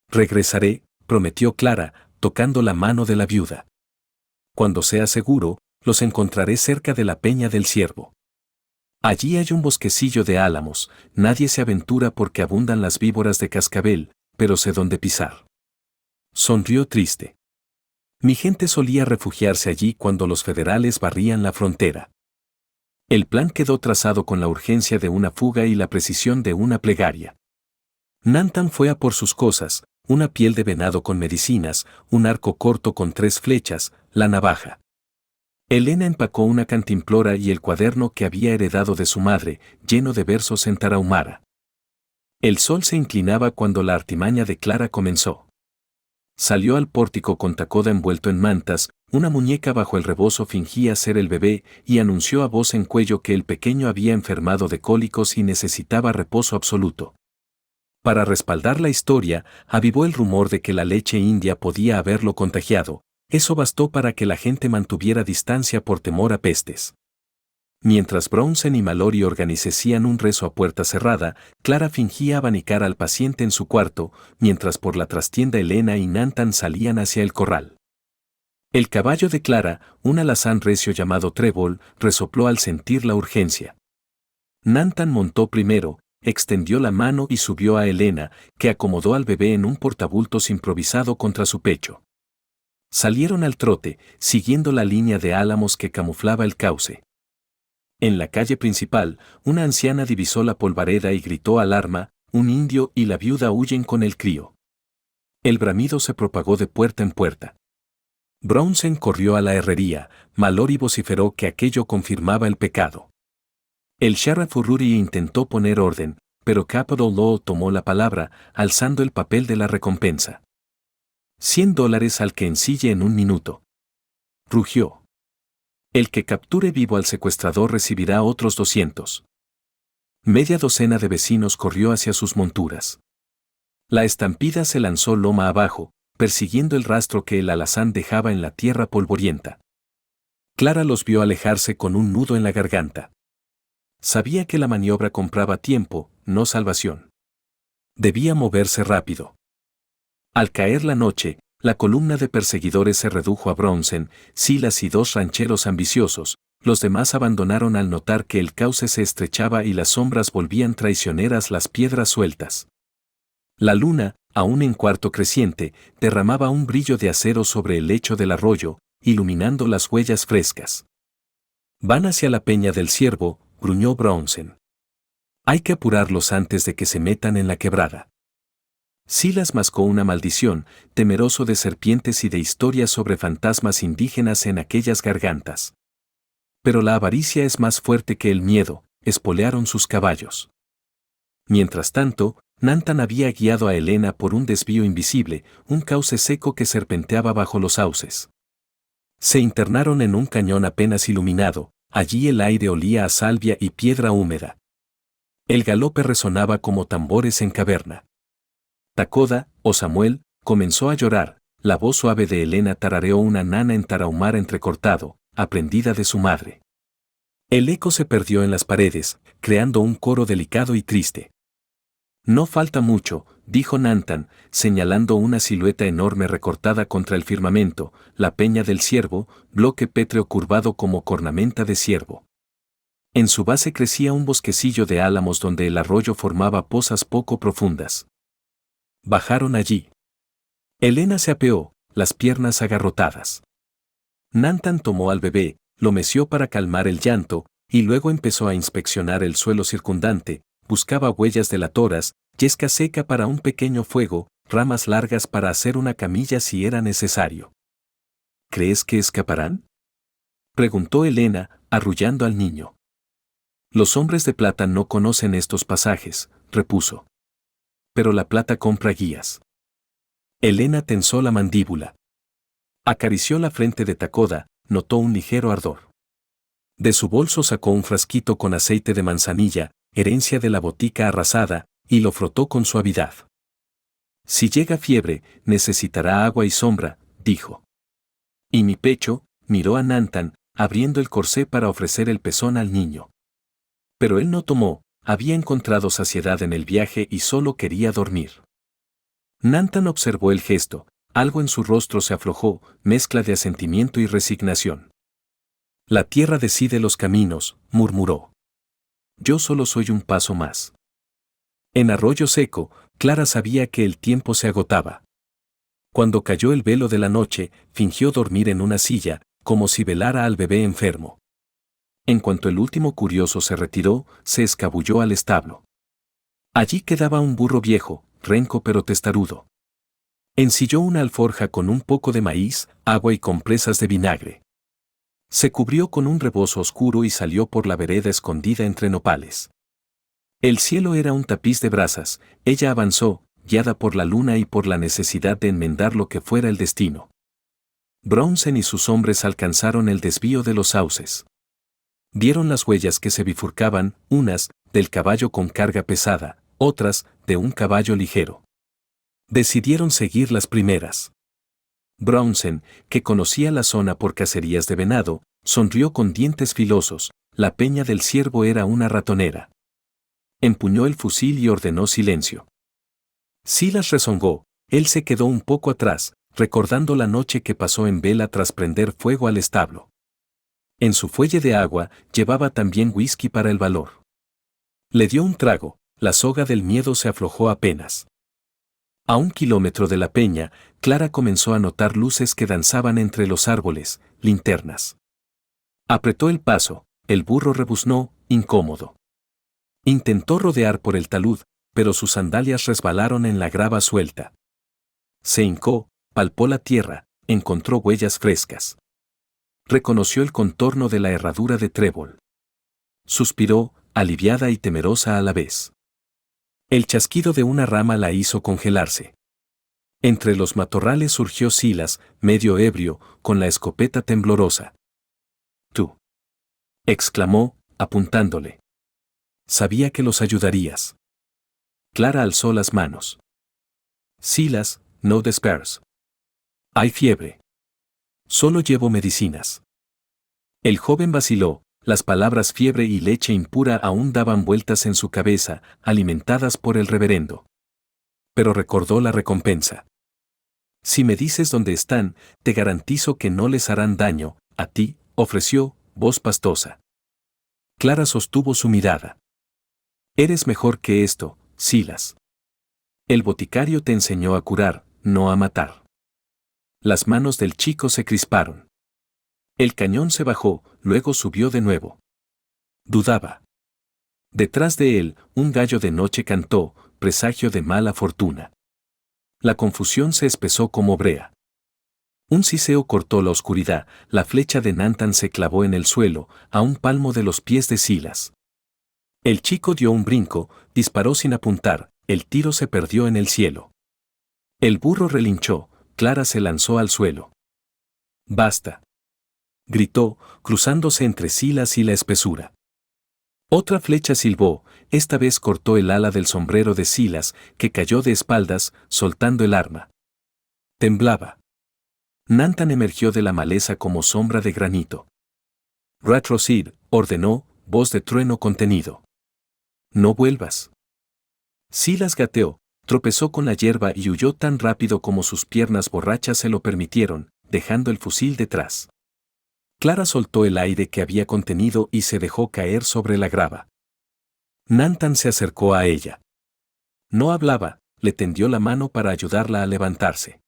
Regresaré, prometió Clara, tocando la mano de la viuda. Cuando sea seguro, los encontraré cerca de la Peña del Ciervo. Allí hay un bosquecillo de álamos, nadie se aventura porque abundan las víboras de cascabel, pero sé dónde pisar. Sonrió triste. Mi gente solía refugiarse allí cuando los federales barrían la frontera. El plan quedó trazado con la urgencia de una fuga y la precisión de una plegaria. Nantan fue a por sus cosas, una piel de venado con medicinas, un arco corto con 3 flechas, la navaja. Elena empacó una cantimplora y el cuaderno que había heredado de su madre, lleno de versos en tarahumara. El sol se inclinaba cuando la artimaña de Clara comenzó. Salió al pórtico con Takoda envuelto en mantas, una muñeca bajo el rebozo fingía ser el bebé y anunció a voz en cuello que el pequeño había enfermado de cólicos y necesitaba reposo absoluto. Para respaldar la historia, avivó el rumor de que la leche india podía haberlo contagiado. Eso bastó para que la gente mantuviera distancia por temor a pestes. Mientras Brownsen y Mallory organizaban un rezo a puerta cerrada, Clara fingía abanicar al paciente en su cuarto, mientras por la trastienda Elena y Nantan salían hacia el corral. El caballo de Clara, un alazán recio llamado Trébol, resopló al sentir la urgencia. Nantan montó primero, extendió la mano y subió a Elena, que acomodó al bebé en un portabultos improvisado contra su pecho. Salieron al trote, siguiendo la línea de álamos que camuflaba el cauce. En la calle principal, una anciana divisó la polvareda y gritó alarma, un indio y la viuda huyen con el crío. El bramido se propagó de puerta en puerta. Brownsen corrió a la herrería, Mallory vociferó que aquello confirmaba el pecado. El Sheriff Urruti intentó poner orden, pero Capital Law tomó la palabra, alzando el papel de la recompensa. $100 al que ensille en un minuto. Rugió. El que capture vivo al secuestrador recibirá otros 200. Media docena de vecinos corrió hacia sus monturas. La estampida se lanzó loma abajo, persiguiendo el rastro que el alazán dejaba en la tierra polvorienta. Clara los vio alejarse con un nudo en la garganta. Sabía que la maniobra compraba tiempo, no salvación. Debía moverse rápido. Al caer la noche, la columna de perseguidores se redujo a Brownsen, Silas y 2 rancheros ambiciosos. Los demás abandonaron al notar que el cauce se estrechaba y las sombras volvían traicioneras las piedras sueltas. La luna, aún en cuarto creciente, derramaba un brillo de acero sobre el lecho del arroyo, iluminando las huellas frescas. «Van hacia la peña del Ciervo», gruñó Brownsen. «Hay que apurarlos antes de que se metan en la quebrada». Silas mascó una maldición, temeroso de serpientes y de historias sobre fantasmas indígenas en aquellas gargantas. Pero la avaricia es más fuerte que el miedo, espolearon sus caballos. Mientras tanto, Nantan había guiado a Helena por un desvío invisible, un cauce seco que serpenteaba bajo los sauces. Se internaron en un cañón apenas iluminado, allí el aire olía a salvia y piedra húmeda. El galope resonaba como tambores en caverna. Takoda, o Samuel, comenzó a llorar, la voz suave de Helena tarareó una nana en tarahumara entrecortado, aprendida de su madre. El eco se perdió en las paredes, creando un coro delicado y triste. «No falta mucho», dijo Nantan, señalando una silueta enorme recortada contra el firmamento, la peña del Ciervo, bloque pétreo curvado como cornamenta de ciervo. En su base crecía un bosquecillo de álamos donde el arroyo formaba pozas poco profundas. Bajaron allí. Helena se apeó, las piernas agarrotadas. Nantan tomó al bebé, lo meció para calmar el llanto, y luego empezó a inspeccionar el suelo circundante, buscaba huellas de latoras, yesca seca para un pequeño fuego, ramas largas para hacer una camilla si era necesario. «¿Crees que escaparán?», preguntó Helena, arrullando al niño. «Los hombres de plata no conocen estos pasajes», repuso. «Pero la plata compra guías». Helena tensó la mandíbula. Acarició la frente de Takoda, notó un ligero ardor. De su bolso sacó un frasquito con aceite de manzanilla, herencia de la botica arrasada, y lo frotó con suavidad. «Si llega fiebre, necesitará agua y sombra», dijo. «Y mi pecho», miró a Nantan, abriendo el corsé para ofrecer el pezón al niño. Pero él no tomó, había encontrado saciedad en el viaje y solo quería dormir. Nantan observó el gesto, algo en su rostro se aflojó, mezcla de asentimiento y resignación. «La tierra decide los caminos», murmuró. «Yo solo soy un paso más». En Arroyo Seco, Clara sabía que el tiempo se agotaba. Cuando cayó el velo de la noche, fingió dormir en una silla, como si velara al bebé enfermo. En cuanto el último curioso se retiró, se escabulló al establo. Allí quedaba un burro viejo, renco pero testarudo. Ensilló una alforja con un poco de maíz, agua y compresas de vinagre. Se cubrió con un rebozo oscuro y salió por la vereda escondida entre nopales. El cielo era un tapiz de brasas, ella avanzó, guiada por la luna y por la necesidad de enmendar lo que fuera el destino. Brownsen y sus hombres alcanzaron el desvío de los sauces. Vieron las huellas que se bifurcaban, unas, del caballo con carga pesada, otras, de un caballo ligero. Decidieron seguir las primeras. Brownsen, que conocía la zona por cacerías de venado, sonrió con dientes filosos, la peña del Ciervo era una ratonera. Empuñó el fusil y ordenó silencio. Silas rezongó, él se quedó un poco atrás, recordando la noche que pasó en vela tras prender fuego al establo. En su fuelle de agua llevaba también whisky para el valor. Le dio un trago, la soga del miedo se aflojó apenas. A 1 kilómetro de la peña, Clara comenzó a notar luces que danzaban entre los árboles, linternas. Apretó el paso, el burro rebuznó, incómodo. Intentó rodear por el talud, pero sus sandalias resbalaron en la grava suelta. Se hincó, palpó la tierra, encontró huellas frescas. Reconoció el contorno de la herradura de trébol. Suspiró, aliviada y temerosa a la vez. El chasquido de una rama la hizo congelarse. Entre los matorrales surgió Silas, medio ebrio, con la escopeta temblorosa. «Tú», exclamó, apuntándole. «Sabía que los ayudarías». Clara alzó las manos. «Silas, no despairs. Hay fiebre. Solo llevo medicinas». El joven vaciló, las palabras fiebre y leche impura aún daban vueltas en su cabeza, alimentadas por el reverendo. Pero recordó la recompensa. «Si me dices dónde están, te garantizo que no les harán daño, a ti», ofreció, voz pastosa. Clara sostuvo su mirada. «Eres mejor que esto, Silas. El boticario te enseñó a curar, no a matar». Las manos del chico se crisparon. El cañón se bajó, luego subió de nuevo. Dudaba. Detrás de él, un gallo de noche cantó, presagio de mala fortuna. La confusión se espesó como brea. Un siseo cortó la oscuridad, la flecha de Nantan se clavó en el suelo, a un palmo de los pies de Silas. El chico dio un brinco, disparó sin apuntar, el tiro se perdió en el cielo. El burro relinchó, Clara se lanzó al suelo. «Basta», gritó, cruzándose entre Silas y la espesura. Otra flecha silbó, esta vez cortó el ala del sombrero de Silas, que cayó de espaldas, soltando el arma. Temblaba. Nantan emergió de la maleza como sombra de granito. «Retrocede», ordenó, voz de trueno contenido. «No vuelvas». Silas gateó, tropezó con la hierba y huyó tan rápido como sus piernas borrachas se lo permitieron, dejando el fusil detrás. Clara soltó el aire que había contenido y se dejó caer sobre la grava. Nantan se acercó a ella. No hablaba, le tendió la mano para ayudarla a levantarse.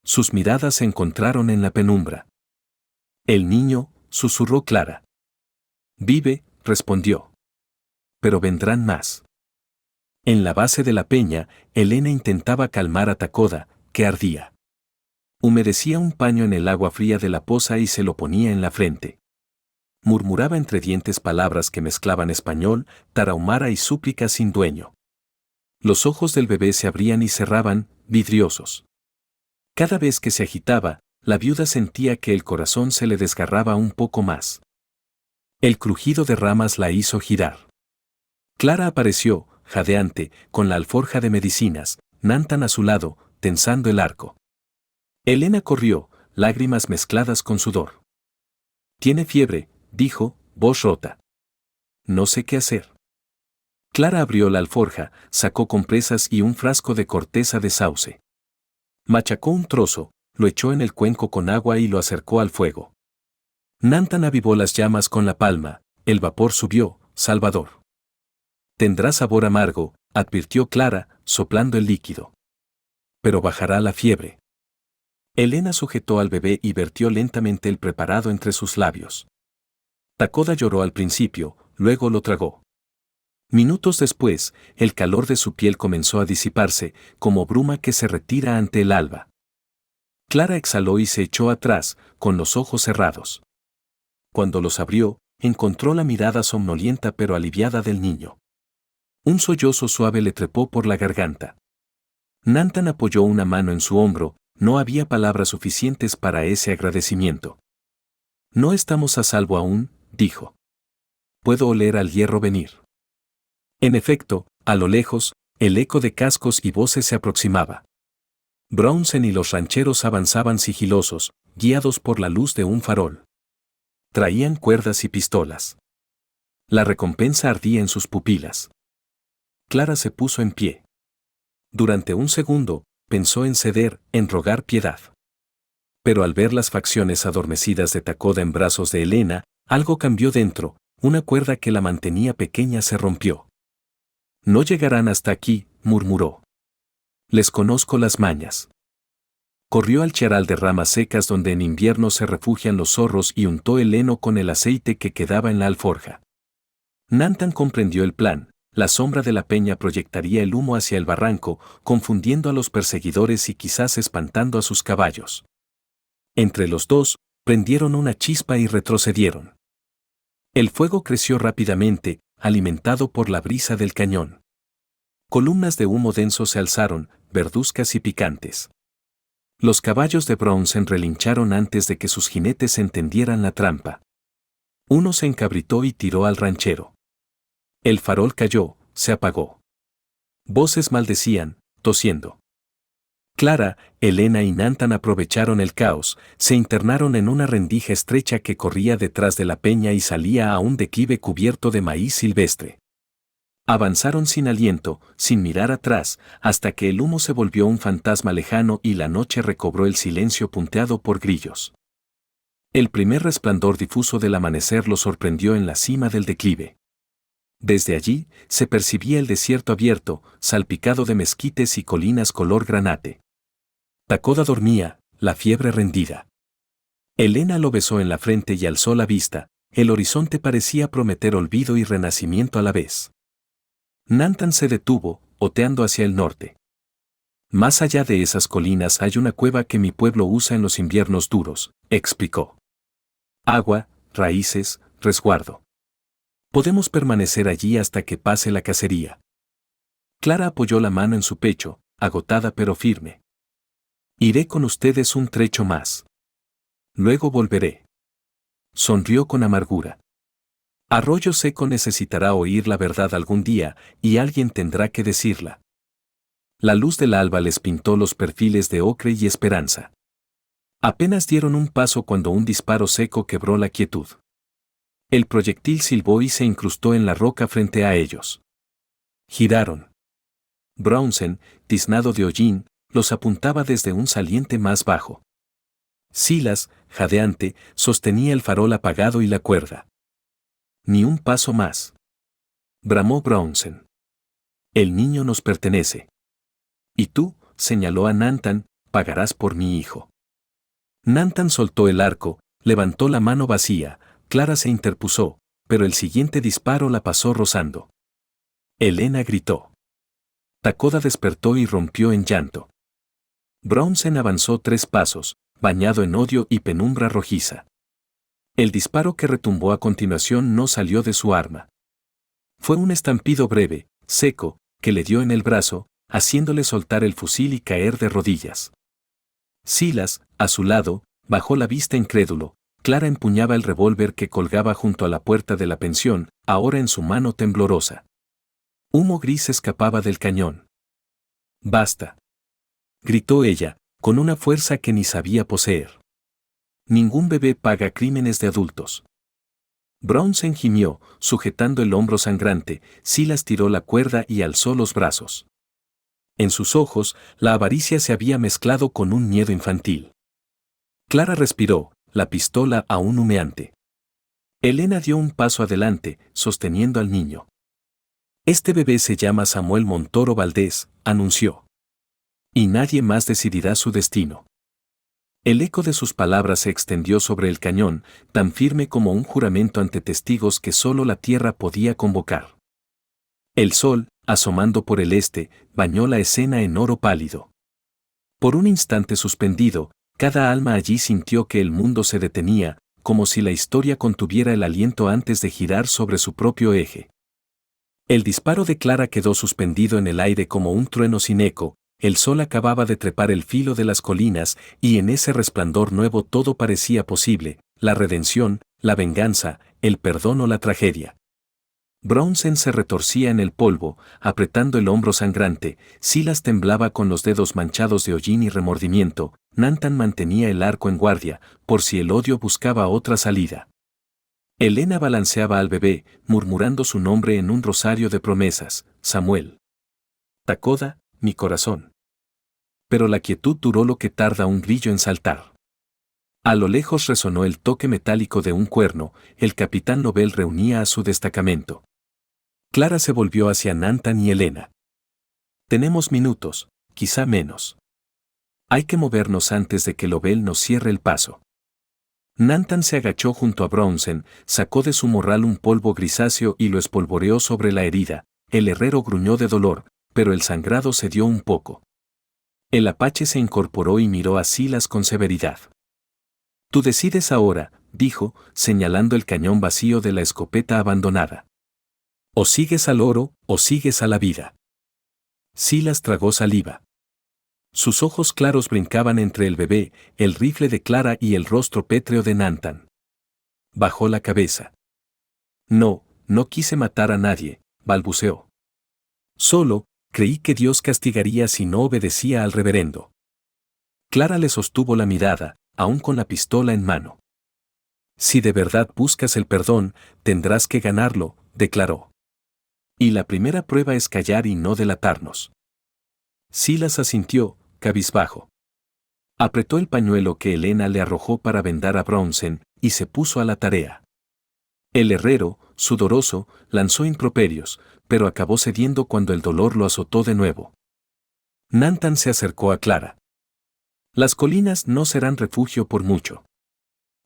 Sus miradas se encontraron en la penumbra. «El niño», susurró Clara. «Vive», respondió. «Pero vendrán más». En la base de la peña, Elena intentaba calmar a Takoda, que ardía. Humedecía un paño en el agua fría de la poza y se lo ponía en la frente. Murmuraba entre dientes palabras que mezclaban español, tarahumara y súplica sin dueño. Los ojos del bebé se abrían y cerraban, vidriosos. Cada vez que se agitaba, la viuda sentía que el corazón se le desgarraba un poco más. El crujido de ramas la hizo girar. Clara apareció, jadeante, con la alforja de medicinas, Nantan a su lado, tensando el arco. Elena corrió, lágrimas mezcladas con sudor. «Tiene fiebre», dijo, voz rota. «No sé qué hacer». Clara abrió la alforja, sacó compresas y un frasco de corteza de sauce. Machacó un trozo, lo echó en el cuenco con agua y lo acercó al fuego. Nantan avivó las llamas con la palma, el vapor subió, salvador. «Tendrá sabor amargo», advirtió Clara, soplando el líquido. «Pero bajará la fiebre». Elena sujetó al bebé y vertió lentamente el preparado entre sus labios. Takoda lloró al principio, luego lo tragó. Minutos después, el calor de su piel comenzó a disiparse, como bruma que se retira ante el alba. Clara exhaló y se echó atrás, con los ojos cerrados. Cuando los abrió, encontró la mirada somnolienta pero aliviada del niño. Un sollozo suave le trepó por la garganta. Nantan apoyó una mano en su hombro, no había palabras suficientes para ese agradecimiento. «No estamos a salvo aún», dijo. «Puedo oler al hierro venir». En efecto, a lo lejos, el eco de cascos y voces se aproximaba. Brownsen y los rancheros avanzaban sigilosos, guiados por la luz de un farol. Traían cuerdas y pistolas. La recompensa ardía en sus pupilas. Clara se puso en pie. Durante un segundo, pensó en ceder, en rogar piedad. Pero al ver las facciones adormecidas de Takoda en brazos de Elena, algo cambió dentro, una cuerda que la mantenía pequeña se rompió. «No llegarán hasta aquí», murmuró. «Les conozco las mañas». Corrió al charal de ramas secas donde en invierno se refugian los zorros y untó el heno con el aceite que quedaba en la alforja. Nantan comprendió el plan. La sombra de la peña proyectaría el humo hacia el barranco, confundiendo a los perseguidores y quizás espantando a sus caballos. Entre los dos, prendieron una chispa y retrocedieron. El fuego creció rápidamente, alimentado por la brisa del cañón. Columnas de humo denso se alzaron, verduzcas y picantes. Los caballos de Brownsen relincharon antes de que sus jinetes entendieran la trampa. Uno se encabritó y tiró al ranchero. El farol cayó, se apagó. Voces maldecían, tosiendo. Clara, Elena y Nantan aprovecharon el caos, se internaron en una rendija estrecha que corría detrás de la peña y salía a un declive cubierto de maíz silvestre. Avanzaron sin aliento, sin mirar atrás, hasta que el humo se volvió un fantasma lejano y la noche recobró el silencio punteado por grillos. El primer resplandor difuso del amanecer los sorprendió en la cima del declive. Desde allí, se percibía el desierto abierto, salpicado de mezquites y colinas color granate. Takoda dormía, la fiebre rendida. Elena lo besó en la frente y alzó la vista, el horizonte parecía prometer olvido y renacimiento a la vez. Nantan se detuvo, oteando hacia el norte. Más allá de esas colinas hay una cueva que mi pueblo usa en los inviernos duros, explicó. Agua, raíces, resguardo. Podemos permanecer allí hasta que pase la cacería. Clara apoyó la mano en su pecho, agotada pero firme. Iré con ustedes un trecho más. Luego volveré. Sonrió con amargura. Arroyo Seco necesitará oír la verdad algún día, y alguien tendrá que decirla. La luz del alba les pintó los perfiles de ocre y esperanza. Apenas dieron un paso cuando un disparo seco quebró la quietud. El proyectil silbó y se incrustó en la roca frente a ellos. Giraron. Brownsen, tiznado de hollín, los apuntaba desde un saliente más bajo. Silas, jadeante, sostenía el farol apagado y la cuerda. Ni un paso más. Bramó Brownsen. El niño nos pertenece. Y tú, señaló a Nantan, pagarás por mi hijo. Nantan soltó el arco, levantó la mano vacía, Clara se interpuso, pero el siguiente disparo la pasó rozando. Elena gritó. Takoda despertó y rompió en llanto. Brownsen avanzó 3 pasos, bañado en odio y penumbra rojiza. El disparo que retumbó a continuación no salió de su arma. Fue un estampido breve, seco, que le dio en el brazo, haciéndole soltar el fusil y caer de rodillas. Silas, a su lado, bajó la vista incrédulo. Clara empuñaba el revólver que colgaba junto a la puerta de la pensión, ahora en su mano temblorosa. Humo gris escapaba del cañón. «Basta», gritó ella, con una fuerza que ni sabía poseer. «Ningún bebé paga crímenes de adultos». Brownsen gimió, sujetando el hombro sangrante. Silas tiró la cuerda y alzó los brazos. En sus ojos, la avaricia se había mezclado con un miedo infantil. Clara respiró, la pistola aún humeante. Elena dio un paso adelante, sosteniendo al niño. «Este bebé se llama Samuel Montoro Valdés», anunció. «Y nadie más decidirá su destino». El eco de sus palabras se extendió sobre el cañón, tan firme como un juramento ante testigos que solo la tierra podía convocar. El sol, asomando por el este, bañó la escena en oro pálido. Por un instante suspendido, cada alma allí sintió que el mundo se detenía, como si la historia contuviera el aliento antes de girar sobre su propio eje. El disparo de Clara quedó suspendido en el aire como un trueno sin eco. El sol acababa de trepar el filo de las colinas, y en ese resplandor nuevo todo parecía posible: la redención, la venganza, el perdón o la tragedia. Brownsen se retorcía en el polvo, apretando el hombro sangrante. Silas temblaba con los dedos manchados de hollín y remordimiento. Nantan mantenía el arco en guardia, por si el odio buscaba otra salida. Elena balanceaba al bebé, murmurando su nombre en un rosario de promesas: Samuel. Takoda, mi corazón. Pero la quietud duró lo que tarda un grillo en saltar. A lo lejos resonó el toque metálico de un cuerno. El capitán Nobel reunía a su destacamento. Clara se volvió hacia Nantan y Elena. «Tenemos minutos, quizá menos. Hay que movernos antes de que Nobel nos cierre el paso». Nantan se agachó junto a Brownsen, sacó de su morral un polvo grisáceo y lo espolvoreó sobre la herida. El herrero gruñó de dolor, pero el sangrado cedió un poco. El apache se incorporó y miró a Silas con severidad. «Tú decides ahora», dijo, señalando el cañón vacío de la escopeta abandonada. O sigues al oro, o sigues a la vida. Silas tragó saliva. Sus ojos claros brincaban entre el bebé, el rifle de Clara y el rostro pétreo de Nathan. Bajó la cabeza. No, no quise matar a nadie, balbuceó. Solo, creí que Dios castigaría si no obedecía al reverendo. Clara le sostuvo la mirada, aún con la pistola en mano. Si de verdad buscas el perdón, tendrás que ganarlo, declaró. Y la primera prueba es callar y no delatarnos. Silas asintió, cabizbajo. Apretó el pañuelo que Helena le arrojó para vendar a Brownsen, y se puso a la tarea. El herrero, sudoroso, lanzó improperios, pero acabó cediendo cuando el dolor lo azotó de nuevo. Nathan se acercó a Clara. Las colinas no serán refugio por mucho.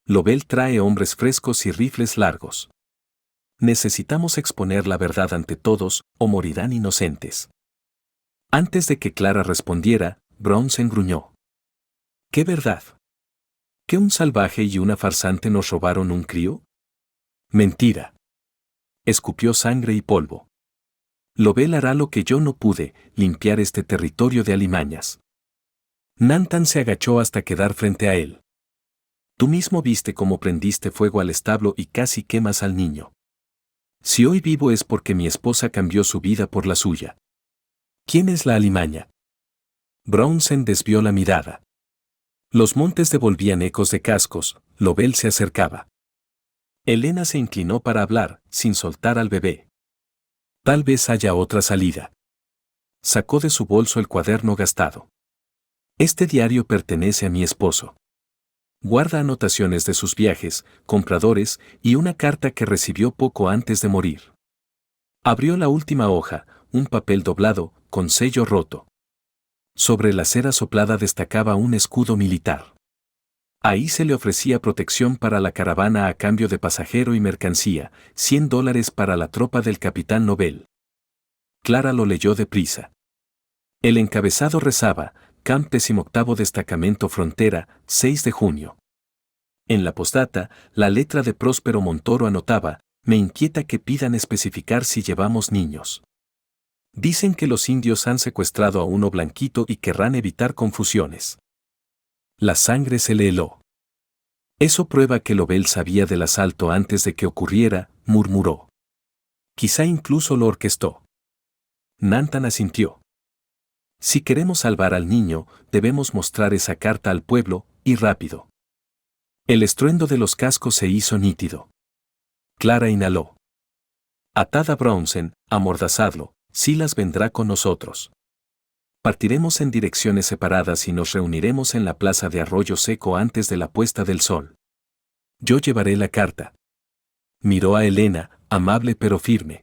Lovell trae hombres frescos y rifles largos. Necesitamos exponer la verdad ante todos, o morirán inocentes. Antes de que Clara respondiera, Brownsen gruñó. ¿Qué verdad? ¿Que un salvaje y una farsante nos robaron un crío? Mentira. Escupió sangre y polvo. Lovell hará lo que yo no pude, limpiar este territorio de alimañas. Nathan se agachó hasta quedar frente a él. Tú mismo viste cómo prendiste fuego al establo y casi quemas al niño. Si hoy vivo es porque mi esposa cambió su vida por la suya. ¿Quién es la alimaña? Brownsen desvió la mirada. Los montes devolvían ecos de cascos, Lovell se acercaba. Helena se inclinó para hablar, sin soltar al bebé. Tal vez haya otra salida. Sacó de su bolso el cuaderno gastado. Este diario pertenece a mi esposo. Guarda anotaciones de sus viajes, compradores y una carta que recibió poco antes de morir. Abrió la última hoja, un papel doblado, con sello roto. Sobre la cera soplada destacaba un escudo militar. Ahí se le ofrecía protección para la caravana a cambio de pasajero y mercancía, $100 para la tropa del capitán Lovell. Clara lo leyó deprisa. El encabezado rezaba, Camp 18º Destacamento Frontera, 6 de junio. En la postdata, la letra de Próspero Montoro anotaba, me inquieta que pidan especificar si llevamos niños. Dicen que los indios han secuestrado a uno blanquito y querrán evitar confusiones. La sangre se le heló. Eso prueba que Lovell sabía del asalto antes de que ocurriera, murmuró. Quizá incluso lo orquestó. Nathan asintió. Si queremos salvar al niño, debemos mostrar esa carta al pueblo, y rápido. El estruendo de los cascos se hizo nítido. Clara inhaló. Atad a Brownsen, amordazadlo, Silas vendrá con nosotros. Partiremos en direcciones separadas y nos reuniremos en la plaza de Arroyo Seco antes de la puesta del sol. Yo llevaré la carta. Miró a Helena, amable pero firme.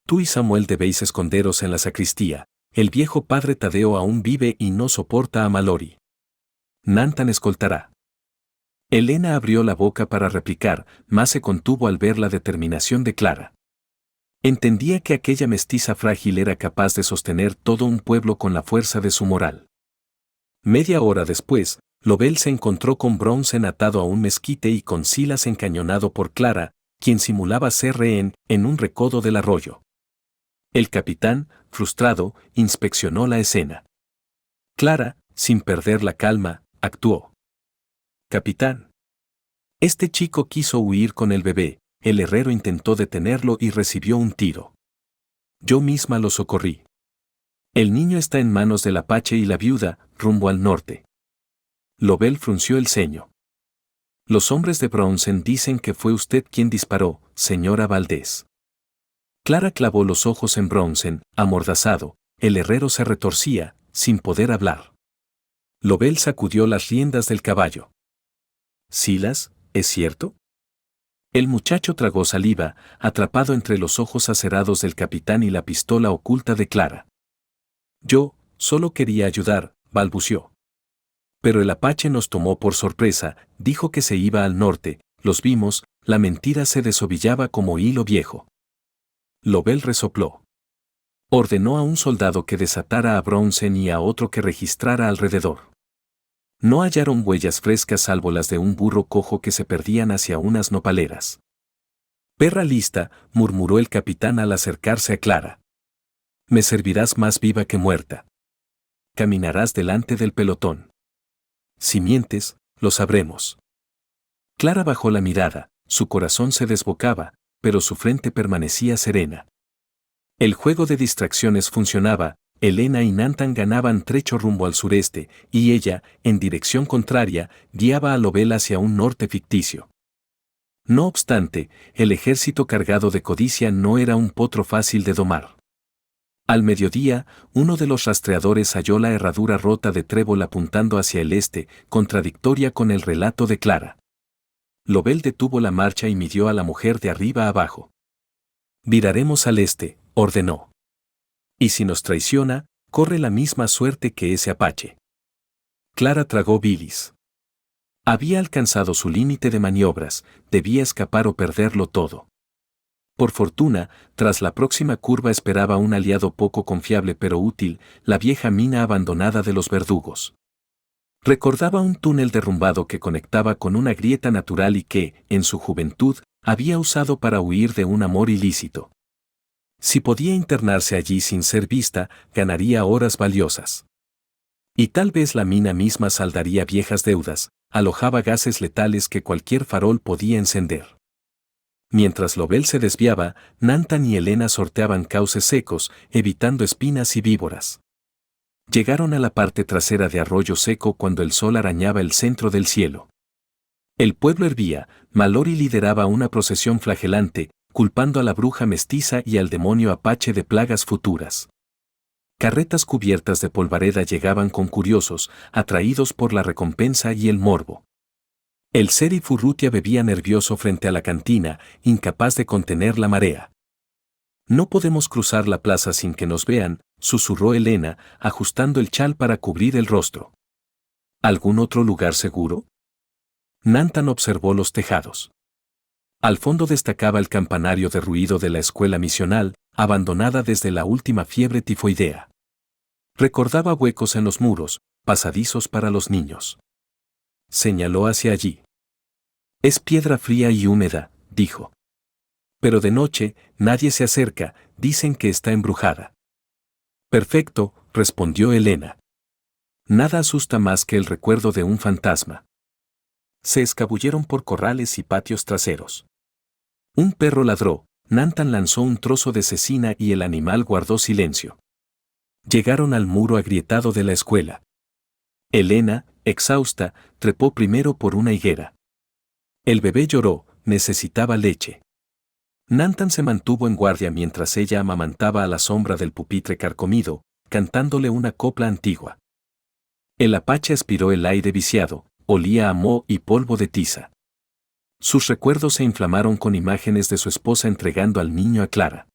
Tú y Samuel debéis esconderos en la sacristía. El viejo padre Tadeo aún vive y no soporta a Mallory. Nathan escoltará. Helena abrió la boca para replicar, mas se contuvo al ver la determinación de Clara. Entendía que aquella mestiza frágil era capaz de sostener todo un pueblo con la fuerza de su moral. Media hora después, Lovell se encontró con Brownsen atado a un mezquite y con Silas encañonado por Clara, quien simulaba ser rehén, en un recodo del arroyo. El capitán, frustrado, inspeccionó la escena. Clara, sin perder la calma, actuó. Capitán. Este chico quiso huir con el bebé, el herrero intentó detenerlo y recibió un tiro. Yo misma lo socorrí. El niño está en manos del Apache y la viuda, rumbo al norte. Lovell frunció el ceño. Los hombres de Brownsen dicen que fue usted quien disparó, señora Valdés. Clara clavó los ojos en Brownsen, amordazado, el herrero se retorcía, sin poder hablar. Lovell sacudió las riendas del caballo. Silas, ¿es cierto? El muchacho tragó saliva, atrapado entre los ojos acerados del capitán y la pistola oculta de Clara. Yo, solo quería ayudar, balbució. Pero el Apache nos tomó por sorpresa, dijo que se iba al norte, los vimos, la mentira se desovillaba como hilo viejo. Lovell resopló. Ordenó a un soldado que desatara a Brownsen y a otro que registrara alrededor. No hallaron huellas frescas salvo las de un burro cojo que se perdían hacia unas nopaleras. Perra lista, murmuró el capitán al acercarse a Clara. Me servirás más viva que muerta. Caminarás delante del pelotón. Si mientes, lo sabremos. Clara bajó la mirada, su corazón se desbocaba, pero su frente permanecía serena. El juego de distracciones funcionaba, Elena y Nantan ganaban trecho rumbo al sureste, y ella, en dirección contraria, guiaba a Lobel hacia un norte ficticio. No obstante, el ejército cargado de codicia no era un potro fácil de domar. Al mediodía, uno de los rastreadores halló la herradura rota de Trébol apuntando hacia el este, contradictoria con el relato de Clara. Lobel detuvo la marcha y midió a la mujer de arriba abajo. Viraremos al este, ordenó. Y si nos traiciona, corre la misma suerte que ese apache. Clara tragó bilis. Había alcanzado su límite de maniobras, debía escapar o perderlo todo. Por fortuna, tras la próxima curva esperaba un aliado poco confiable pero útil, la vieja mina abandonada de los verdugos. Recordaba un túnel derrumbado que conectaba con una grieta natural y que, en su juventud, había usado para huir de un amor ilícito. Si podía internarse allí sin ser vista, ganaría horas valiosas. Y tal vez la mina misma saldaría viejas deudas, alojaba gases letales que cualquier farol podía encender. Mientras Lobel se desviaba, Nantan y Elena sorteaban cauces secos, evitando espinas y víboras. Llegaron a la parte trasera de Arroyo Seco cuando el sol arañaba el centro del cielo. El pueblo hervía, Mallory lideraba una procesión flagelante, culpando a la bruja mestiza y al demonio apache de plagas futuras. Carretas cubiertas de polvareda llegaban con curiosos, atraídos por la recompensa y el morbo. El sheriff Urrutia bebía nervioso frente a la cantina, incapaz de contener la marea. No podemos cruzar la plaza sin que nos vean, susurró Elena, ajustando el chal para cubrir el rostro. ¿Algún otro lugar seguro? Nantan observó los tejados. Al fondo destacaba el campanario de ruido de la escuela misional, abandonada desde la última fiebre tifoidea. Recordaba huecos en los muros, pasadizos para los niños. Señaló hacia allí. Es piedra fría y húmeda, dijo. Pero de noche, nadie se acerca, dicen que está embrujada. Perfecto, respondió Elena. Nada asusta más que el recuerdo de un fantasma. Se escabulleron por corrales y patios traseros. Un perro ladró, Nantan lanzó un trozo de cecina y el animal guardó silencio. Llegaron al muro agrietado de la escuela. Elena, exhausta, trepó primero por una higuera. El bebé lloró, necesitaba leche. Nantan se mantuvo en guardia mientras ella amamantaba a la sombra del pupitre carcomido, cantándole una copla antigua. El apache aspiró el aire viciado, olía a moho y polvo de tiza. Sus recuerdos se inflamaron con imágenes de su esposa entregando al niño a Clara.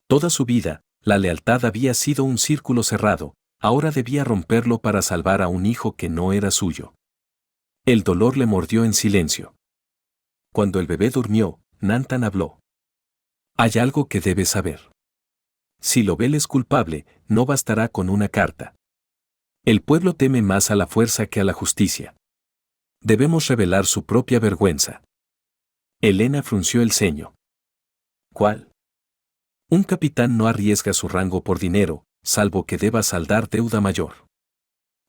Toda su vida, la lealtad había sido un círculo cerrado, ahora debía romperlo para salvar a un hijo que no era suyo. El dolor le mordió en silencio. Cuando el bebé durmió, Nantan habló. Hay algo que debes saber. Si Lobel es culpable, no bastará con una carta. El pueblo teme más a la fuerza que a la justicia. Debemos revelar su propia vergüenza. Elena frunció el ceño. ¿Cuál? Un capitán no arriesga su rango por dinero, salvo que deba saldar deuda mayor.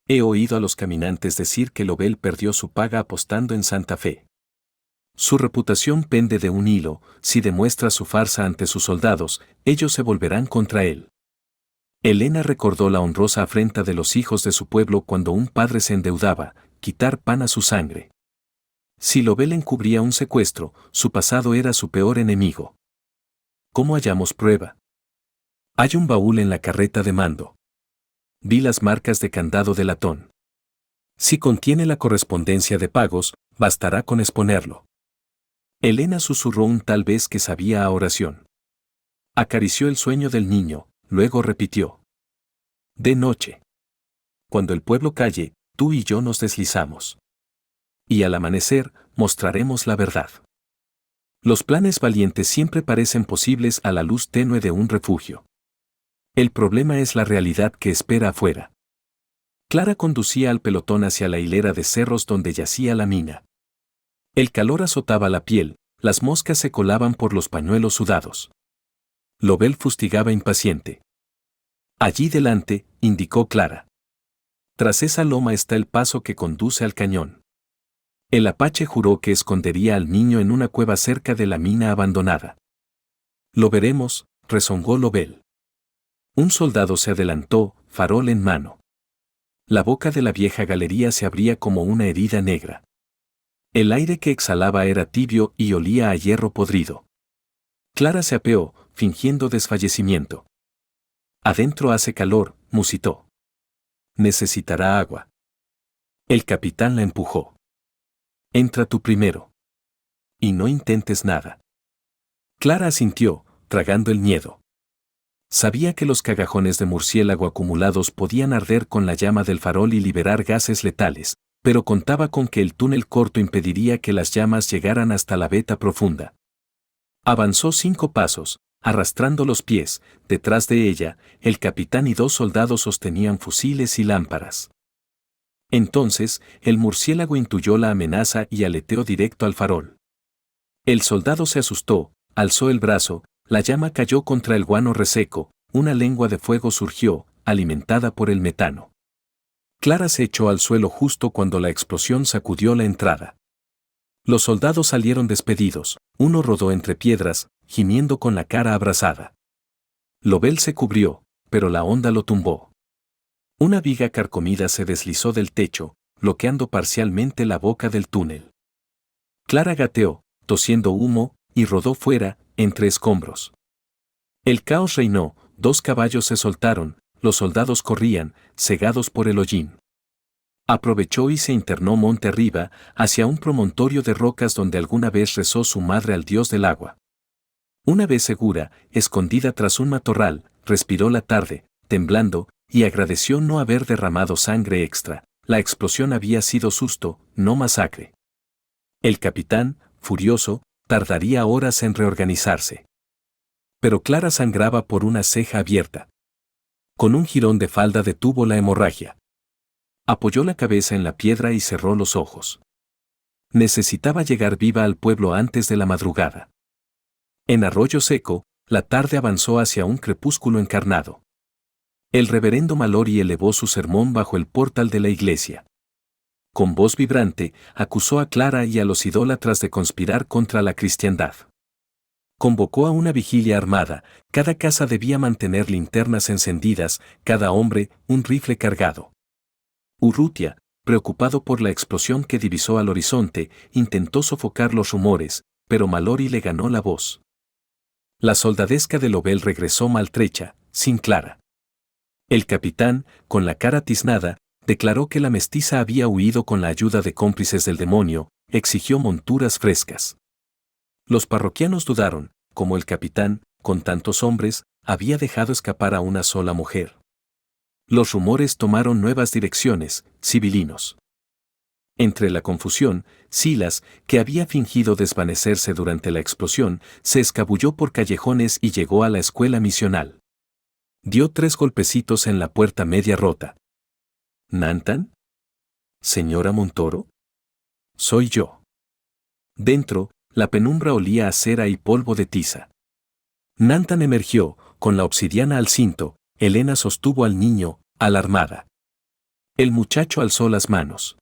He oído a los caminantes decir que Lobel perdió su paga apostando en Santa Fe. Su reputación pende de un hilo, si demuestra su farsa ante sus soldados, ellos se volverán contra él. Elena recordó la honrosa afrenta de los hijos de su pueblo cuando un padre se endeudaba, quitar pan a su sangre. Si Lobel encubría un secuestro, su pasado era su peor enemigo. ¿Cómo hallamos prueba? Hay un baúl en la carreta de mando. Vi las marcas de candado de latón. Si contiene la correspondencia de pagos, bastará con exponerlo. Elena susurró un tal vez que sabía a oración. Acarició el sueño del niño, luego repitió. De noche. Cuando el pueblo calle, tú y yo nos deslizamos. Y al amanecer, mostraremos la verdad. Los planes valientes siempre parecen posibles a la luz tenue de un refugio. El problema es la realidad que espera afuera. Clara conducía al pelotón hacia la hilera de cerros donde yacía la mina. El calor azotaba la piel, las moscas se colaban por los pañuelos sudados. Lobel fustigaba impaciente. Allí delante, indicó Clara. Tras esa loma está el paso que conduce al cañón. El apache juró que escondería al niño en una cueva cerca de la mina abandonada. Lo veremos, rezongó Lobel. Un soldado se adelantó, farol en mano. La boca de la vieja galería se abría como una herida negra. El aire que exhalaba era tibio y olía a hierro podrido. Clara se apeó, fingiendo desfallecimiento. Adentro hace calor, musitó. Necesitará agua. El capitán la empujó. Entra tú primero. Y no intentes nada. Clara asintió, tragando el miedo. Sabía que los cagajones de murciélago acumulados podían arder con la llama del farol y liberar gases letales, pero contaba con que el túnel corto impediría que las llamas llegaran hasta la veta profunda. Avanzó 5 pasos, arrastrando los pies. Detrás de ella, el capitán y 2 soldados sostenían fusiles y lámparas. Entonces, el murciélago intuyó la amenaza y aleteó directo al farol. El soldado se asustó, alzó el brazo, la llama cayó contra el guano reseco, una lengua de fuego surgió, alimentada por el metano. Clara se echó al suelo justo cuando la explosión sacudió la entrada. Los soldados salieron despedidos, uno rodó entre piedras, gimiendo con la cara abrasada. Lobel se cubrió, pero la onda lo tumbó. Una viga carcomida se deslizó del techo, bloqueando parcialmente la boca del túnel. Clara gateó, tosiendo humo, y rodó fuera, entre escombros. El caos reinó, 2 caballos se soltaron, los soldados corrían, cegados por el hollín. Aprovechó y se internó monte arriba, hacia un promontorio de rocas donde alguna vez rezó su madre al dios del agua. Una vez segura, escondida tras un matorral, respiró la tarde, temblando, y agradeció no haber derramado sangre extra. La explosión había sido susto, no masacre. El capitán, furioso, tardaría horas en reorganizarse. Pero Clara sangraba por una ceja abierta. Con un jirón de falda detuvo la hemorragia. Apoyó la cabeza en la piedra y cerró los ojos. Necesitaba llegar viva al pueblo antes de la madrugada. En Arroyo Seco, la tarde avanzó hacia un crepúsculo encarnado. El reverendo Mallory elevó su sermón bajo el portal de la iglesia. Con voz vibrante, acusó a Clara y a los idólatras de conspirar contra la cristiandad. Convocó a una vigilia armada, cada casa debía mantener linternas encendidas, cada hombre, un rifle cargado. Urrutia, preocupado por la explosión que divisó al horizonte, intentó sofocar los rumores, pero Mallory le ganó la voz. La soldadesca de Lobel regresó maltrecha, sin Clara. El capitán, con la cara tiznada, declaró que la mestiza había huido con la ayuda de cómplices del demonio, exigió monturas frescas. Los parroquianos dudaron, como el capitán, con tantos hombres, había dejado escapar a una sola mujer. Los rumores tomaron nuevas direcciones, civilinos. Entre la confusión, Silas, que había fingido desvanecerse durante la explosión, se escabulló por callejones y llegó a la escuela misional. Dio 3 golpecitos en la puerta media rota. ¿Nantan? ¿Señora Montoro? Soy yo. Dentro, la penumbra olía a cera y polvo de tiza. Nantan emergió, con la obsidiana al cinto. Elena sostuvo al niño, alarmada. El muchacho alzó las manos.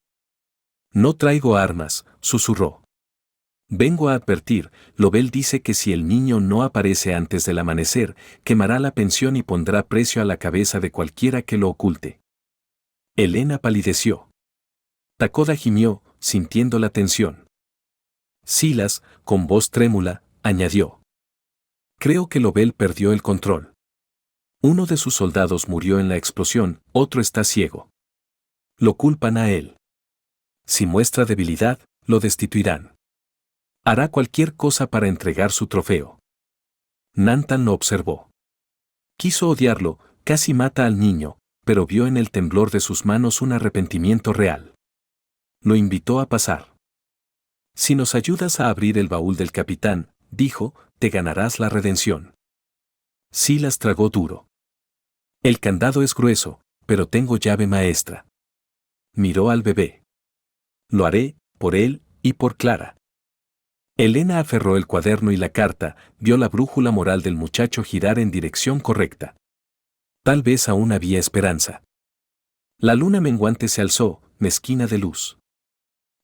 No traigo armas, susurró. Vengo a advertir, Lobel dice que si el niño no aparece antes del amanecer, quemará la pensión y pondrá precio a la cabeza de cualquiera que lo oculte. Elena palideció. Takoda gimió, sintiendo la tensión. Silas, con voz trémula, añadió. Creo que Lobel perdió el control. Uno de sus soldados murió en la explosión, otro está ciego. Lo culpan a él. Si muestra debilidad, lo destituirán. Hará cualquier cosa para entregar su trofeo. Nantan lo observó. Quiso odiarlo, casi mata al niño, pero vio en el temblor de sus manos un arrepentimiento real. Lo invitó a pasar. Si nos ayudas a abrir el baúl del capitán, dijo, te ganarás la redención. Silas tragó duro. El candado es grueso, pero tengo llave maestra. Miró al bebé. Lo haré, por él y por Clara. Elena aferró el cuaderno y la carta, vio la brújula moral del muchacho girar en dirección correcta. Tal vez aún había esperanza. La luna menguante se alzó, mezquina de luz.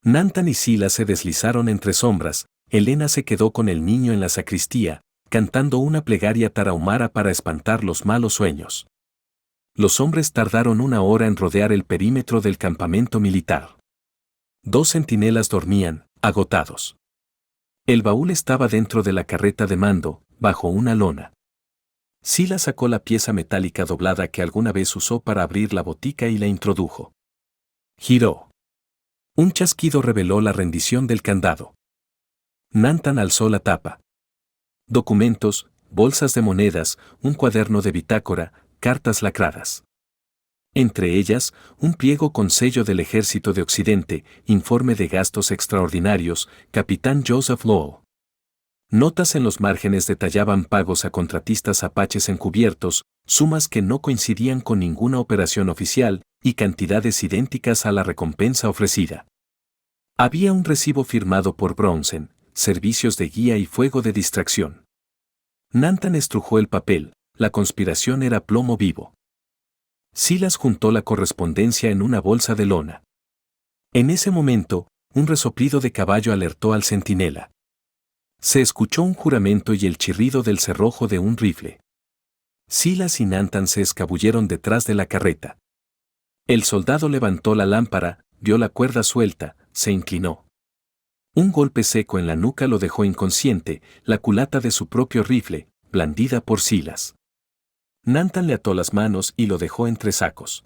Nantan y Silas se deslizaron entre sombras. Elena se quedó con el niño en la sacristía, cantando una plegaria tarahumara para espantar los malos sueños. Los hombres tardaron 1 hora en rodear el perímetro del campamento militar. 2 centinelas dormían, agotados. El baúl estaba dentro de la carreta de mando, bajo una lona. Silas sacó la pieza metálica doblada que alguna vez usó para abrir la botica y la introdujo. Giró. Un chasquido reveló la rendición del candado. Nantan alzó la tapa. Documentos, bolsas de monedas, un cuaderno de bitácora, cartas lacradas. Entre ellas, un pliego con sello del Ejército de Occidente, informe de gastos extraordinarios, Capitán Joseph Lowell. Notas en los márgenes detallaban pagos a contratistas apaches encubiertos, sumas que no coincidían con ninguna operación oficial y cantidades idénticas a la recompensa ofrecida. Había un recibo firmado por Bronson, servicios de guía y fuego de distracción. Nantan estrujó el papel, la conspiración era plomo vivo. Silas juntó la correspondencia en una bolsa de lona. En ese momento, un resoplido de caballo alertó al centinela. Se escuchó un juramento y el chirrido del cerrojo de un rifle. Silas y Nantan se escabulleron detrás de la carreta. El soldado levantó la lámpara, vio la cuerda suelta, se inclinó. Un golpe seco en la nuca lo dejó inconsciente, la culata de su propio rifle, blandida por Silas. Nantan le ató las manos y lo dejó entre sacos.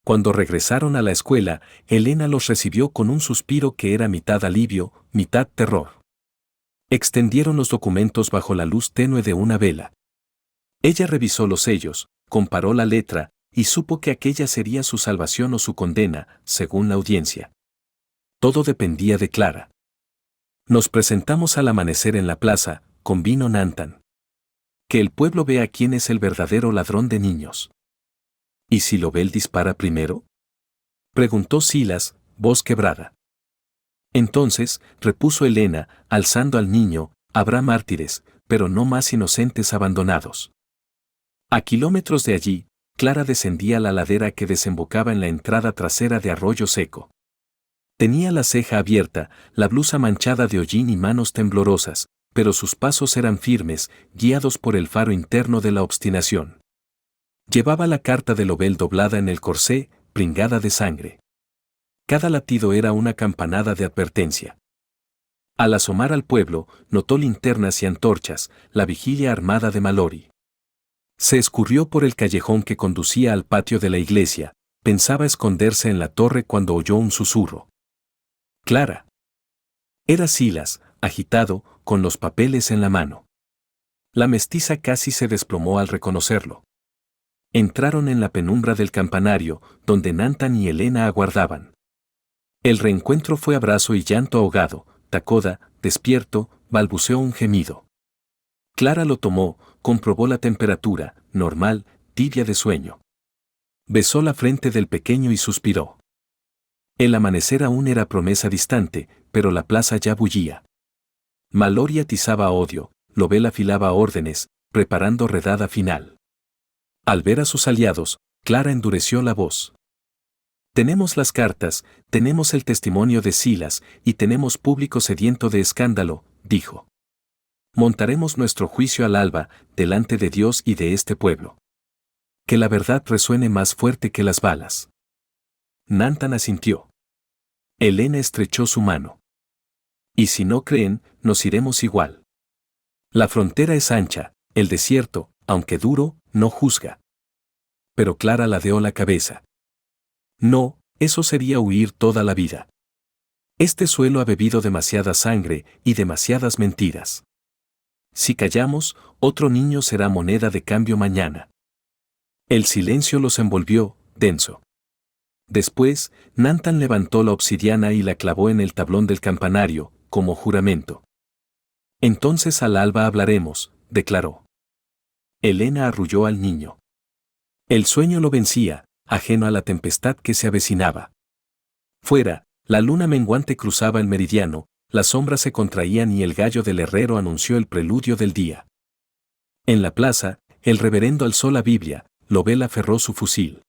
Cuando regresaron a la escuela, Elena los recibió con un suspiro que era mitad alivio, mitad terror. Extendieron los documentos bajo la luz tenue de una vela. Ella revisó los sellos, comparó la letra, y supo que aquella sería su salvación o su condena, según la audiencia. Todo dependía de Clara. Nos presentamos al amanecer en la plaza, convino Nantan. Que el pueblo vea quién es el verdadero ladrón de niños. ¿Y si Lovell dispara primero? Preguntó Silas, voz quebrada. Entonces, repuso Elena, alzando al niño, habrá mártires, pero no más inocentes abandonados. A kilómetros de allí, Clara descendía la ladera que desembocaba en la entrada trasera de Arroyo Seco. Tenía la ceja abierta, la blusa manchada de hollín y manos temblorosas, pero sus pasos eran firmes, guiados por el faro interno de la obstinación. Llevaba la carta de Lovell doblada en el corsé, pringada de sangre. Cada latido era una campanada de advertencia. Al asomar al pueblo, notó linternas y antorchas, la vigilia armada de Mallory. Se escurrió por el callejón que conducía al patio de la iglesia, pensaba esconderse en la torre cuando oyó un susurro. Clara. Era Silas, agitado, con los papeles en la mano. La mestiza casi se desplomó al reconocerlo. Entraron en la penumbra del campanario, donde Nantan y Elena aguardaban. El reencuentro fue abrazo y llanto ahogado. Takoda, despierto, balbuceó un gemido. Clara lo tomó, comprobó la temperatura, normal, tibia de sueño. Besó la frente del pequeño y suspiró. El amanecer aún era promesa distante, pero la plaza ya bullía. Mallory atizaba odio, Lovell afilaba órdenes, preparando redada final. Al ver a sus aliados, Clara endureció la voz. Tenemos las cartas, tenemos el testimonio de Silas, y tenemos público sediento de escándalo, dijo. Montaremos nuestro juicio al alba, delante de Dios y de este pueblo. Que la verdad resuene más fuerte que las balas. Nantan asintió. Elena estrechó su mano. Y si no creen, nos iremos igual. La frontera es ancha, el desierto, aunque duro, no juzga. Pero Clara ladeó la cabeza. No, eso sería huir toda la vida. Este suelo ha bebido demasiada sangre y demasiadas mentiras. Si callamos, otro niño será moneda de cambio mañana. El silencio los envolvió, denso. Después, Nantan levantó la obsidiana y la clavó en el tablón del campanario, como juramento. Entonces al alba hablaremos, declaró. Elena arrulló al niño. El sueño lo vencía, ajeno a la tempestad que se avecinaba. Fuera, la luna menguante cruzaba el meridiano, las sombras se contraían y el gallo del herrero anunció el preludio del día. En la plaza, el reverendo alzó la Biblia, Lovell aferró su fusil.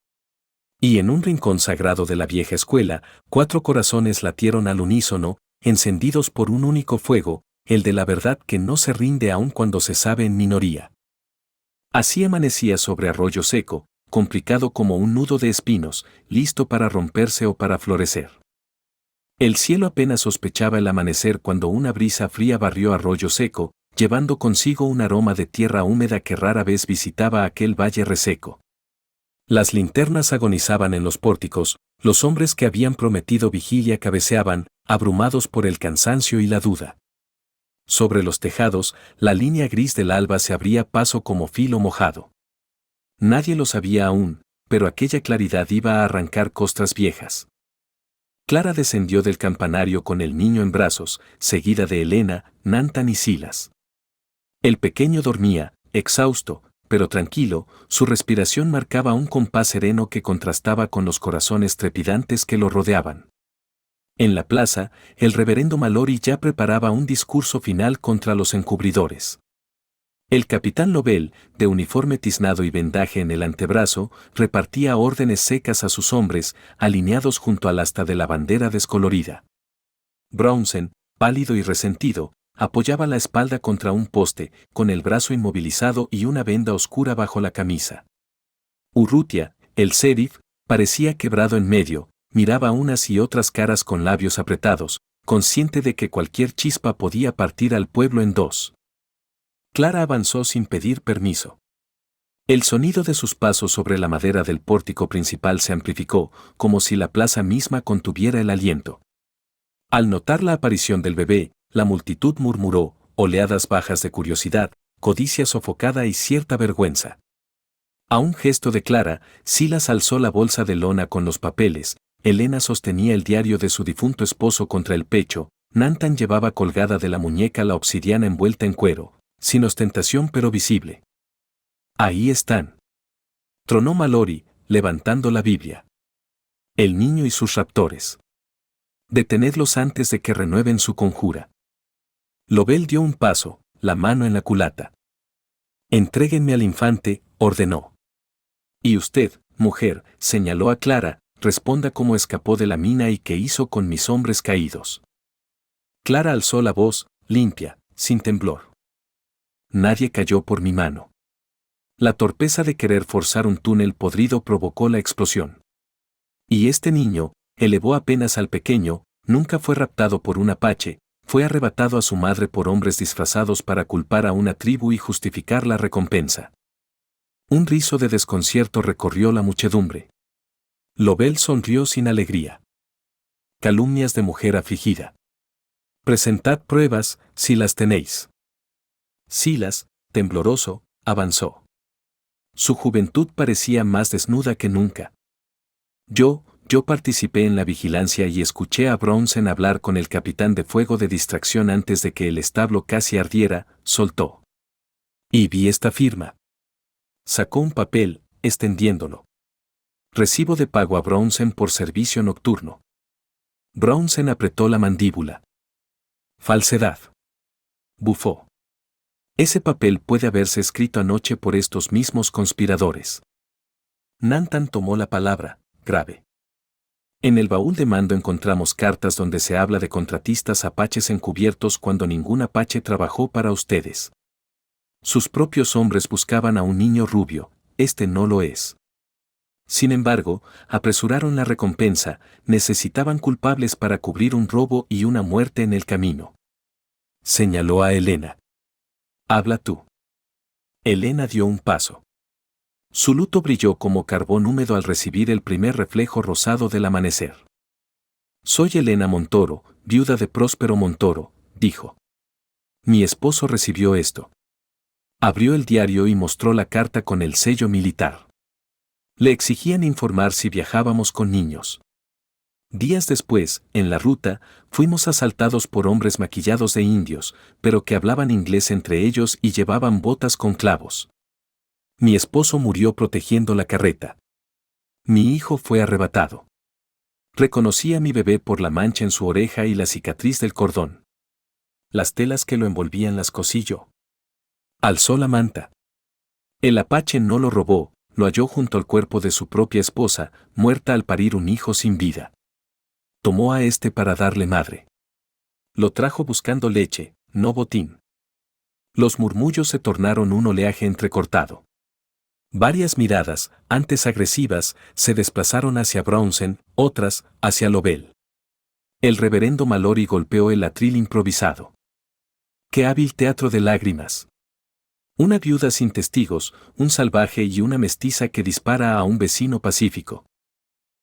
Y en un rincón sagrado de la vieja escuela, 4 corazones latieron al unísono, encendidos por un único fuego, el de la verdad que no se rinde aun cuando se sabe en minoría. Así amanecía sobre Arroyo Seco, complicado como un nudo de espinos, listo para romperse o para florecer. El cielo apenas sospechaba el amanecer cuando una brisa fría barrió Arroyo Seco, llevando consigo un aroma de tierra húmeda que rara vez visitaba aquel valle reseco. Las linternas agonizaban en los pórticos, los hombres que habían prometido vigilia cabeceaban, abrumados por el cansancio y la duda. Sobre los tejados, la línea gris del alba se abría paso como filo mojado. Nadie lo sabía aún, pero aquella claridad iba a arrancar costras viejas. Clara descendió del campanario con el niño en brazos, seguida de Elena, Nantan y Silas. El pequeño dormía, exhausto, pero tranquilo, su respiración marcaba un compás sereno que contrastaba con los corazones trepidantes que lo rodeaban. En la plaza, el reverendo Mallory ya preparaba un discurso final contra los encubridores. El capitán Lovell, de uniforme tiznado y vendaje en el antebrazo, repartía órdenes secas a sus hombres, alineados junto al asta de la bandera descolorida. Brownsen, pálido y resentido, apoyaba la espalda contra un poste, con el brazo inmovilizado y una venda oscura bajo la camisa. Urrutia, el sheriff, parecía quebrado en medio, miraba unas y otras caras con labios apretados, consciente de que cualquier chispa podía partir al pueblo en dos. Clara avanzó sin pedir permiso. El sonido de sus pasos sobre la madera del pórtico principal se amplificó, como si la plaza misma contuviera el aliento. Al notar la aparición del bebé, la multitud murmuró, oleadas bajas de curiosidad, codicia sofocada y cierta vergüenza. A un gesto de Clara, Silas alzó la bolsa de lona con los papeles, Elena sostenía el diario de su difunto esposo contra el pecho, Nantan llevaba colgada de la muñeca la obsidiana envuelta en cuero, sin ostentación pero visible. Ahí están. Tronó Mallory, levantando la Biblia. El niño y sus raptores. Detenedlos antes de que renueven su conjura. Lovell dio un paso, la mano en la culata. Entréguenme al infante, ordenó. Y usted, mujer, señaló a Clara, responda cómo escapó de la mina y qué hizo con mis hombres caídos. Clara alzó la voz, limpia, sin temblor. Nadie cayó por mi mano. La torpeza de querer forzar un túnel podrido provocó la explosión. Y este niño, elevó apenas al pequeño, nunca fue raptado por un apache, fue arrebatado a su madre por hombres disfrazados para culpar a una tribu y justificar la recompensa. Un rizo de desconcierto recorrió la muchedumbre. Lovell sonrió sin alegría. Calumnias de mujer afligida. Presentad pruebas, si las tenéis. Silas, tembloroso, avanzó. Su juventud parecía más desnuda que nunca. Yo participé en la vigilancia y escuché a Brownsen hablar con el capitán de fuego de distracción antes de que el establo casi ardiera, soltó. Y vi esta firma. Sacó un papel, extendiéndolo. Recibo de pago a Brownsen por servicio nocturno. Brownsen apretó la mandíbula. Falsedad. Bufó. Ese papel puede haberse escrito anoche por estos mismos conspiradores. Nantan tomó la palabra, grave. En el baúl de mando encontramos cartas donde se habla de contratistas apaches encubiertos cuando ningún apache trabajó para ustedes. Sus propios hombres buscaban a un niño rubio, este no lo es. Sin embargo, apresuraron la recompensa, necesitaban culpables para cubrir un robo y una muerte en el camino. Señaló a Elena. Habla tú. Elena dio un paso. Su luto brilló como carbón húmedo al recibir el primer reflejo rosado del amanecer. Soy Elena Montoro, viuda de Próspero Montoro, dijo. Mi esposo recibió esto. Abrió el diario y mostró la carta con el sello militar. Le exigían informar si viajábamos con niños. Días después, en la ruta, fuimos asaltados por hombres maquillados de indios, pero que hablaban inglés entre ellos y llevaban botas con clavos. Mi esposo murió protegiendo la carreta. Mi hijo fue arrebatado. Reconocí a mi bebé por la mancha en su oreja y la cicatriz del cordón. las telas que lo envolvían las cosí yo. Alzó la manta. El apache no lo robó, lo halló junto al cuerpo de su propia esposa, muerta al parir un hijo sin vida. Tomó a este para darle madre. Lo trajo buscando leche, no botín. Los murmullos se tornaron un oleaje entrecortado. Varias miradas, antes agresivas, se desplazaron hacia Brownsen, otras, hacia Lovell. El reverendo Mallory golpeó el atril improvisado. ¡Qué hábil teatro de lágrimas! Una viuda sin testigos, un salvaje y una mestiza que dispara a un vecino pacífico.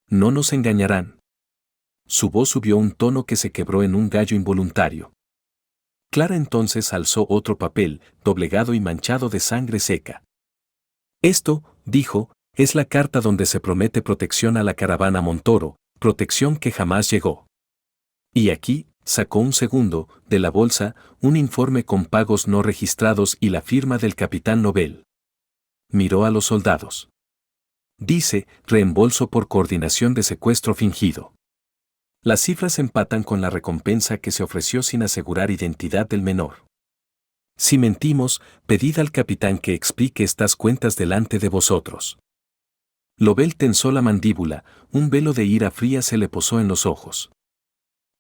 No nos engañarán. Su voz subió un tono que se quebró en un gallo involuntario. Clara entonces alzó otro papel, doblegado y manchado de sangre seca. Esto, dijo, es la carta donde se promete protección a la caravana Montoro, protección que jamás llegó. Y aquí, sacó un segundo, de la bolsa, un informe con pagos no registrados y la firma del capitán Lovell. Miró a los soldados. Dice, reembolso por coordinación de secuestro fingido. Las cifras empatan con la recompensa que se ofreció sin asegurar identidad del menor. Si mentimos, pedid al capitán que explique estas cuentas delante de vosotros. Lovell tensó la mandíbula, un velo de ira fría se le posó en los ojos.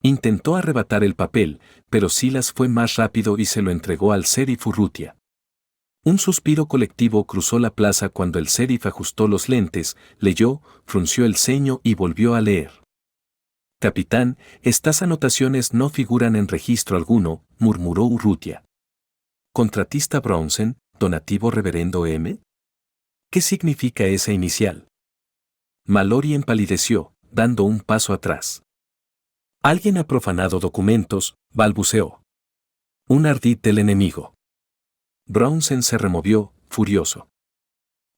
Intentó arrebatar el papel, pero Silas fue más rápido y se lo entregó al sheriff Urrutia. Un suspiro colectivo cruzó la plaza cuando el sheriff ajustó los lentes, leyó, frunció el ceño y volvió a leer. Capitán, estas anotaciones no figuran en registro alguno, murmuró Urrutia. Contratista Brownsen, donativo reverendo M. ¿Qué significa esa inicial? Mallory empalideció, dando un paso atrás. Alguien ha profanado documentos, balbuceó. Un ardid del enemigo. Brownsen se removió, furioso.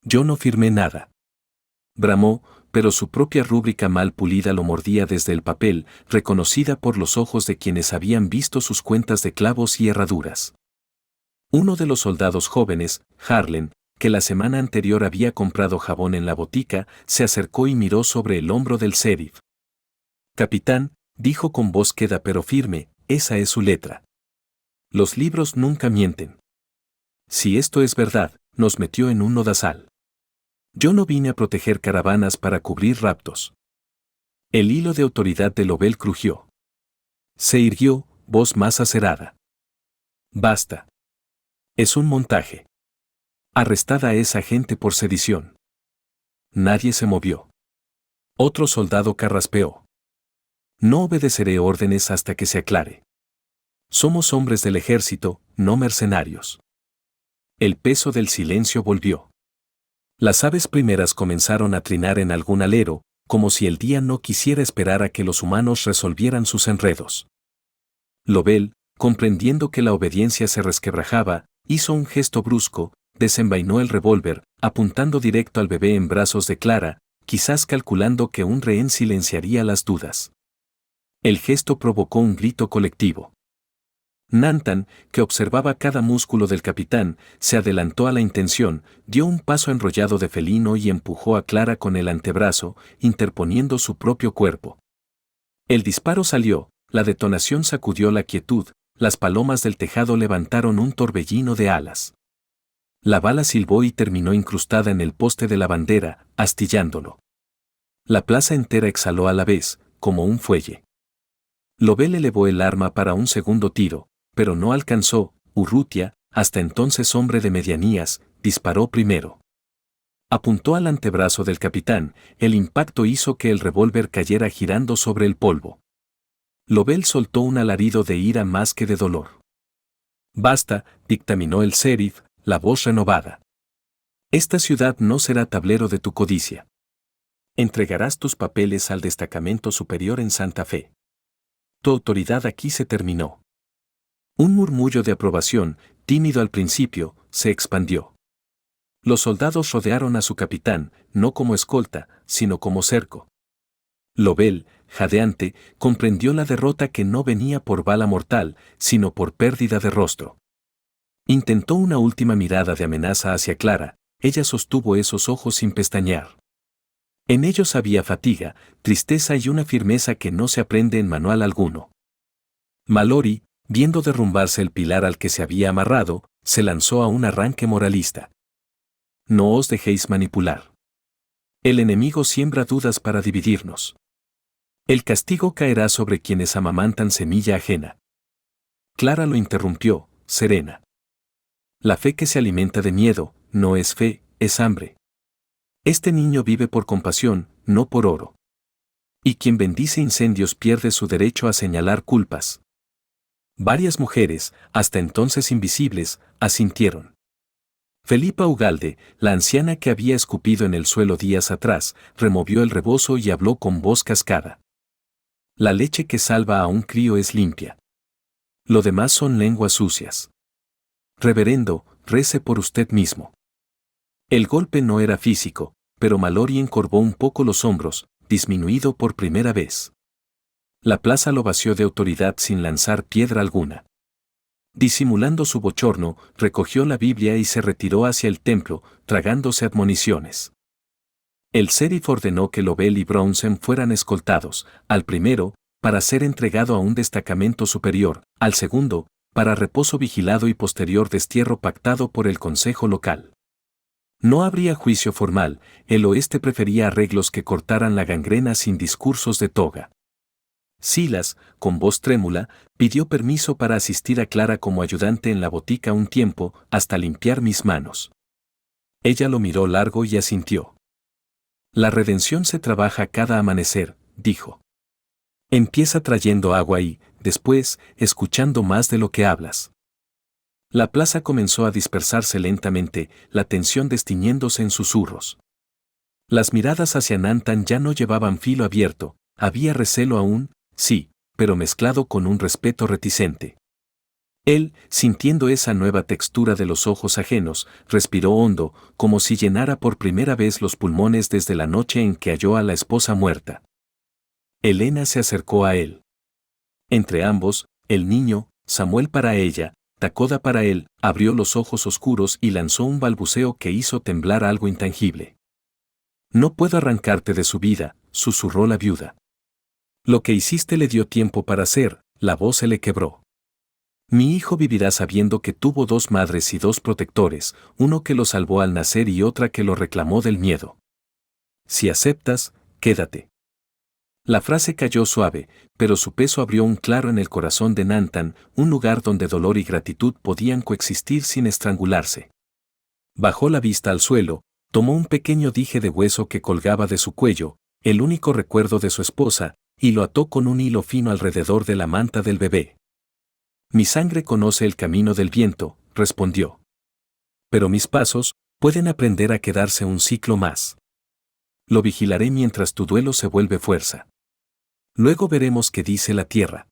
Yo no firmé nada. Bramó, pero su propia rúbrica mal pulida lo mordía desde el papel, reconocida por los ojos de quienes habían visto sus cuentas de clavos y herraduras. Uno de los soldados jóvenes, Harlan, que la semana anterior había comprado jabón en la botica, se acercó y miró sobre el hombro del sheriff. Capitán, dijo con voz queda pero firme, esa es su letra. Los libros nunca mienten. Si esto es verdad, nos metió en un lodazal. Yo no vine a proteger caravanas para cubrir raptos. El hilo de autoridad de Lovell crujió. Se irguió, voz más acerada. Basta. Es un montaje. Arrestada a esa gente por sedición. Nadie se movió. Otro soldado carraspeó. No obedeceré órdenes hasta que se aclare. Somos hombres del ejército, no mercenarios. El peso del silencio volvió. Las aves primeras comenzaron a trinar en algún alero, como si el día no quisiera esperar a que los humanos resolvieran sus enredos. Lovell, comprendiendo que la obediencia se resquebrajaba, hizo un gesto brusco, desenvainó el revólver, apuntando directo al bebé en brazos de Clara, quizás calculando que un rehén silenciaría las dudas. El gesto provocó un grito colectivo. Nantan, que observaba cada músculo del capitán, se adelantó a la intención, dio un paso enrollado de felino y empujó a Clara con el antebrazo, interponiendo su propio cuerpo. El disparo salió, la detonación sacudió la quietud, las palomas del tejado levantaron un torbellino de alas. La bala silbó y terminó incrustada en el poste de la bandera, astillándolo. La plaza entera exhaló a la vez, como un fuelle. Lovell elevó el arma para un segundo tiro, pero no alcanzó. Urrutia, hasta entonces hombre de medianías, disparó primero. Apuntó al antebrazo del capitán, el impacto hizo que el revólver cayera girando sobre el polvo. Lovell soltó un alarido de ira más que de dolor. Basta, dictaminó el sheriff, la voz renovada. Esta ciudad no será tablero de tu codicia. Entregarás tus papeles al destacamento superior en Santa Fe. Tu autoridad aquí se terminó. Un murmullo de aprobación, tímido al principio, se expandió. Los soldados rodearon a su capitán, no como escolta, sino como cerco. Lovell, jadeante, comprendió la derrota que no venía por bala mortal, sino por pérdida de rostro. Intentó una última mirada de amenaza hacia Clara, ella sostuvo esos ojos sin pestañear. En ellos había fatiga, tristeza y una firmeza que no se aprende en manual alguno. Mallory, Viendo derrumbarse el pilar al que se había amarrado, se lanzó a un arranque moralista. No os dejéis manipular. El enemigo siembra dudas para dividirnos. El castigo caerá sobre quienes amamantan semilla ajena. Clara lo interrumpió, serena. La fe que se alimenta de miedo, no es fe, es hambre. Este niño vive por compasión, no por oro. Y quien bendice incendios pierde su derecho a señalar culpas. Varias mujeres, hasta entonces invisibles, asintieron. Felipa Ugalde, la anciana que había escupido en el suelo días atrás, removió el rebozo y habló con voz cascada. La leche que salva a un crío es limpia. Lo demás son lenguas sucias. Reverendo, rece por usted mismo. El golpe no era físico, pero Mallory encorvó un poco los hombros, disminuido por primera vez. La plaza lo vació de autoridad sin lanzar piedra alguna. Disimulando su bochorno, recogió la Biblia y se retiró hacia el templo, tragándose admoniciones. El sheriff ordenó que Lovell y Brownsen fueran escoltados, al primero, para ser entregado a un destacamento superior, al segundo, para reposo vigilado y posterior destierro pactado por el consejo local. No habría juicio formal, el oeste prefería arreglos que cortaran la gangrena sin discursos de toga. Silas, con voz trémula, pidió permiso para asistir a Clara como ayudante en la botica un tiempo, hasta limpiar mis manos. Ella lo miró largo y asintió. La redención se trabaja cada amanecer, dijo. Empieza trayendo agua y, después, escuchando más de lo que hablas. La plaza comenzó a dispersarse lentamente, la tensión destiñéndose en susurros. Las miradas hacia Nantan ya no llevaban filo abierto, había recelo aún, sí, pero mezclado con un respeto reticente. Él, sintiendo esa nueva textura de los ojos ajenos, respiró hondo, como si llenara por primera vez los pulmones desde la noche en que halló a la esposa muerta. Elena se acercó a él. Entre ambos, el niño, Samuel para ella, Dakoda para él, abrió los ojos oscuros y lanzó un balbuceo que hizo temblar algo intangible. No puedo arrancarte de su vida, susurró la viuda. Lo que hiciste le dio tiempo para hacer, la voz se le quebró. Mi hijo vivirá sabiendo que tuvo 2 madres y 2 protectores, uno que lo salvó al nacer y otra que lo reclamó del miedo. Si aceptas, quédate. La frase cayó suave, pero su peso abrió un claro en el corazón de Nantan, un lugar donde dolor y gratitud podían coexistir sin estrangularse. Bajó la vista al suelo, tomó un pequeño dije de hueso que colgaba de su cuello, el único recuerdo de su esposa, y lo ató con un hilo fino alrededor de la manta del bebé. Mi sangre conoce el camino del viento, respondió. Pero mis pasos pueden aprender a quedarse un ciclo más. Lo vigilaré mientras tu duelo se vuelve fuerza. Luego veremos qué dice la tierra.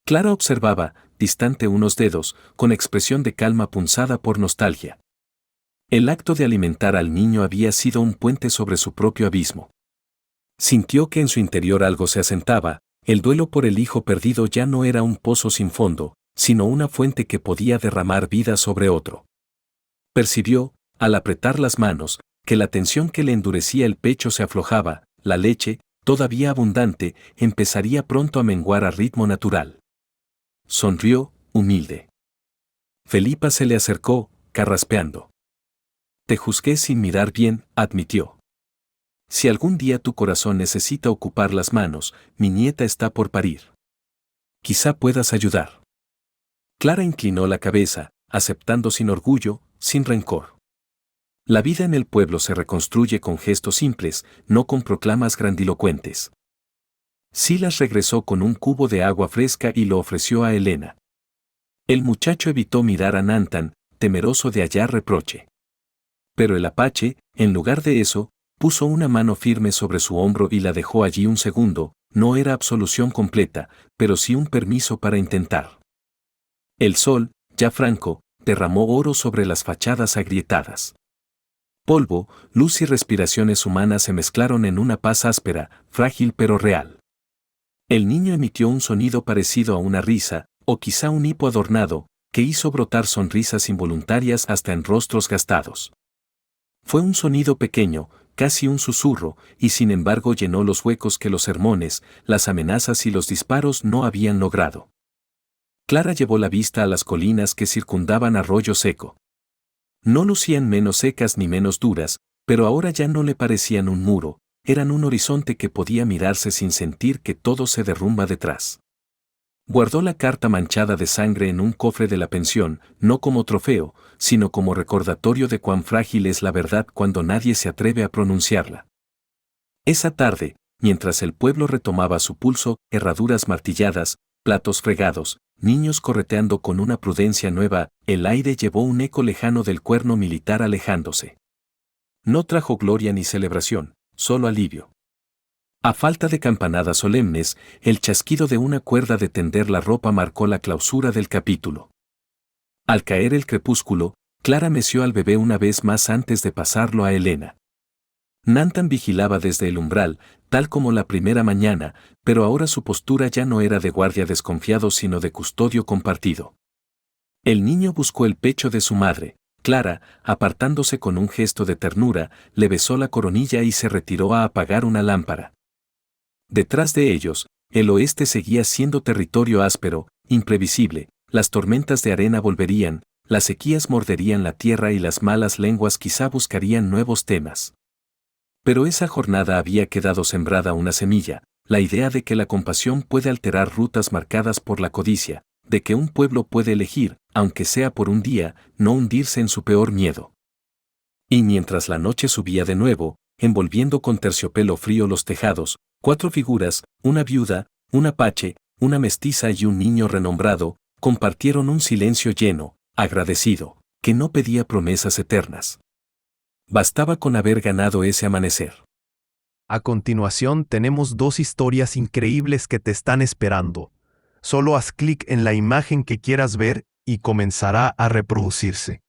Clara observaba, distante unos dedos, con expresión de calma punzada por nostalgia. El acto de alimentar al niño había sido un puente sobre su propio abismo. Sintió que en su interior algo se asentaba, el duelo por el hijo perdido ya no era un pozo sin fondo, sino una fuente que podía derramar vida sobre otro. Percibió, al apretar las manos, que la tensión que le endurecía el pecho se aflojaba, la leche, todavía abundante, empezaría pronto a menguar a ritmo natural. Sonrió, humilde. Felipa se le acercó, carraspeando. Te juzgué sin mirar bien, admitió. Si algún día tu corazón necesita ocupar las manos, mi nieta está por parir. Quizá puedas ayudar. Clara inclinó la cabeza, aceptando sin orgullo, sin rencor. La vida en el pueblo se reconstruye con gestos simples, no con proclamas grandilocuentes. Silas regresó con un cubo de agua fresca y lo ofreció a Elena. El muchacho evitó mirar a Nantan, temeroso de hallar reproche. Pero el apache, en lugar de eso, puso una mano firme sobre su hombro y la dejó allí un segundo. No era absolución completa, pero sí un permiso para intentar. El sol, ya franco, derramó oro sobre las fachadas agrietadas. Polvo, luz y respiraciones humanas se mezclaron en una paz áspera, frágil pero real. El niño emitió un sonido parecido a una risa, o quizá un hipo adornado, que hizo brotar sonrisas involuntarias hasta en rostros gastados. Fue un sonido pequeño, casi un susurro, y sin embargo llenó los huecos que los sermones, las amenazas y los disparos no habían logrado. Clara llevó la vista a las colinas que circundaban Arroyo Seco. No lucían menos secas ni menos duras, pero ahora ya no le parecían un muro, eran un horizonte que podía mirarse sin sentir que todo se derrumba detrás. Guardó la carta manchada de sangre en un cofre de la pensión, no como trofeo, sino como recordatorio de cuán frágil es la verdad cuando nadie se atreve a pronunciarla. Esa tarde, mientras el pueblo retomaba su pulso, herraduras martilladas, platos fregados, niños correteando con una prudencia nueva, el aire llevó un eco lejano del cuerno militar alejándose. No trajo gloria ni celebración, solo alivio. A falta de campanadas solemnes, el chasquido de una cuerda de tender la ropa marcó la clausura del capítulo. Al caer el crepúsculo, Clara meció al bebé una vez más antes de pasarlo a Elena. Nantan vigilaba desde el umbral, tal como la primera mañana, pero ahora su postura ya no era de guardia desconfiado sino de custodio compartido. El niño buscó el pecho de su madre. Clara, apartándose con un gesto de ternura, le besó la coronilla y se retiró a apagar una lámpara. Detrás de ellos, el oeste seguía siendo territorio áspero, imprevisible, las tormentas de arena volverían, las sequías morderían la tierra y las malas lenguas quizá buscarían nuevos temas. Pero esa jornada había quedado sembrada una semilla, la idea de que la compasión puede alterar rutas marcadas por la codicia, de que un pueblo puede elegir, aunque sea por un día, no hundirse en su peor miedo. Y mientras la noche subía de nuevo, envolviendo con terciopelo frío los tejados, 4 figuras, una viuda, un apache, una mestiza y un niño renombrado, compartieron un silencio lleno, agradecido, que no pedía promesas eternas. Bastaba con haber ganado ese amanecer. A continuación tenemos 2 historias increíbles que te están esperando. Solo haz clic en la imagen que quieras ver y comenzará a reproducirse.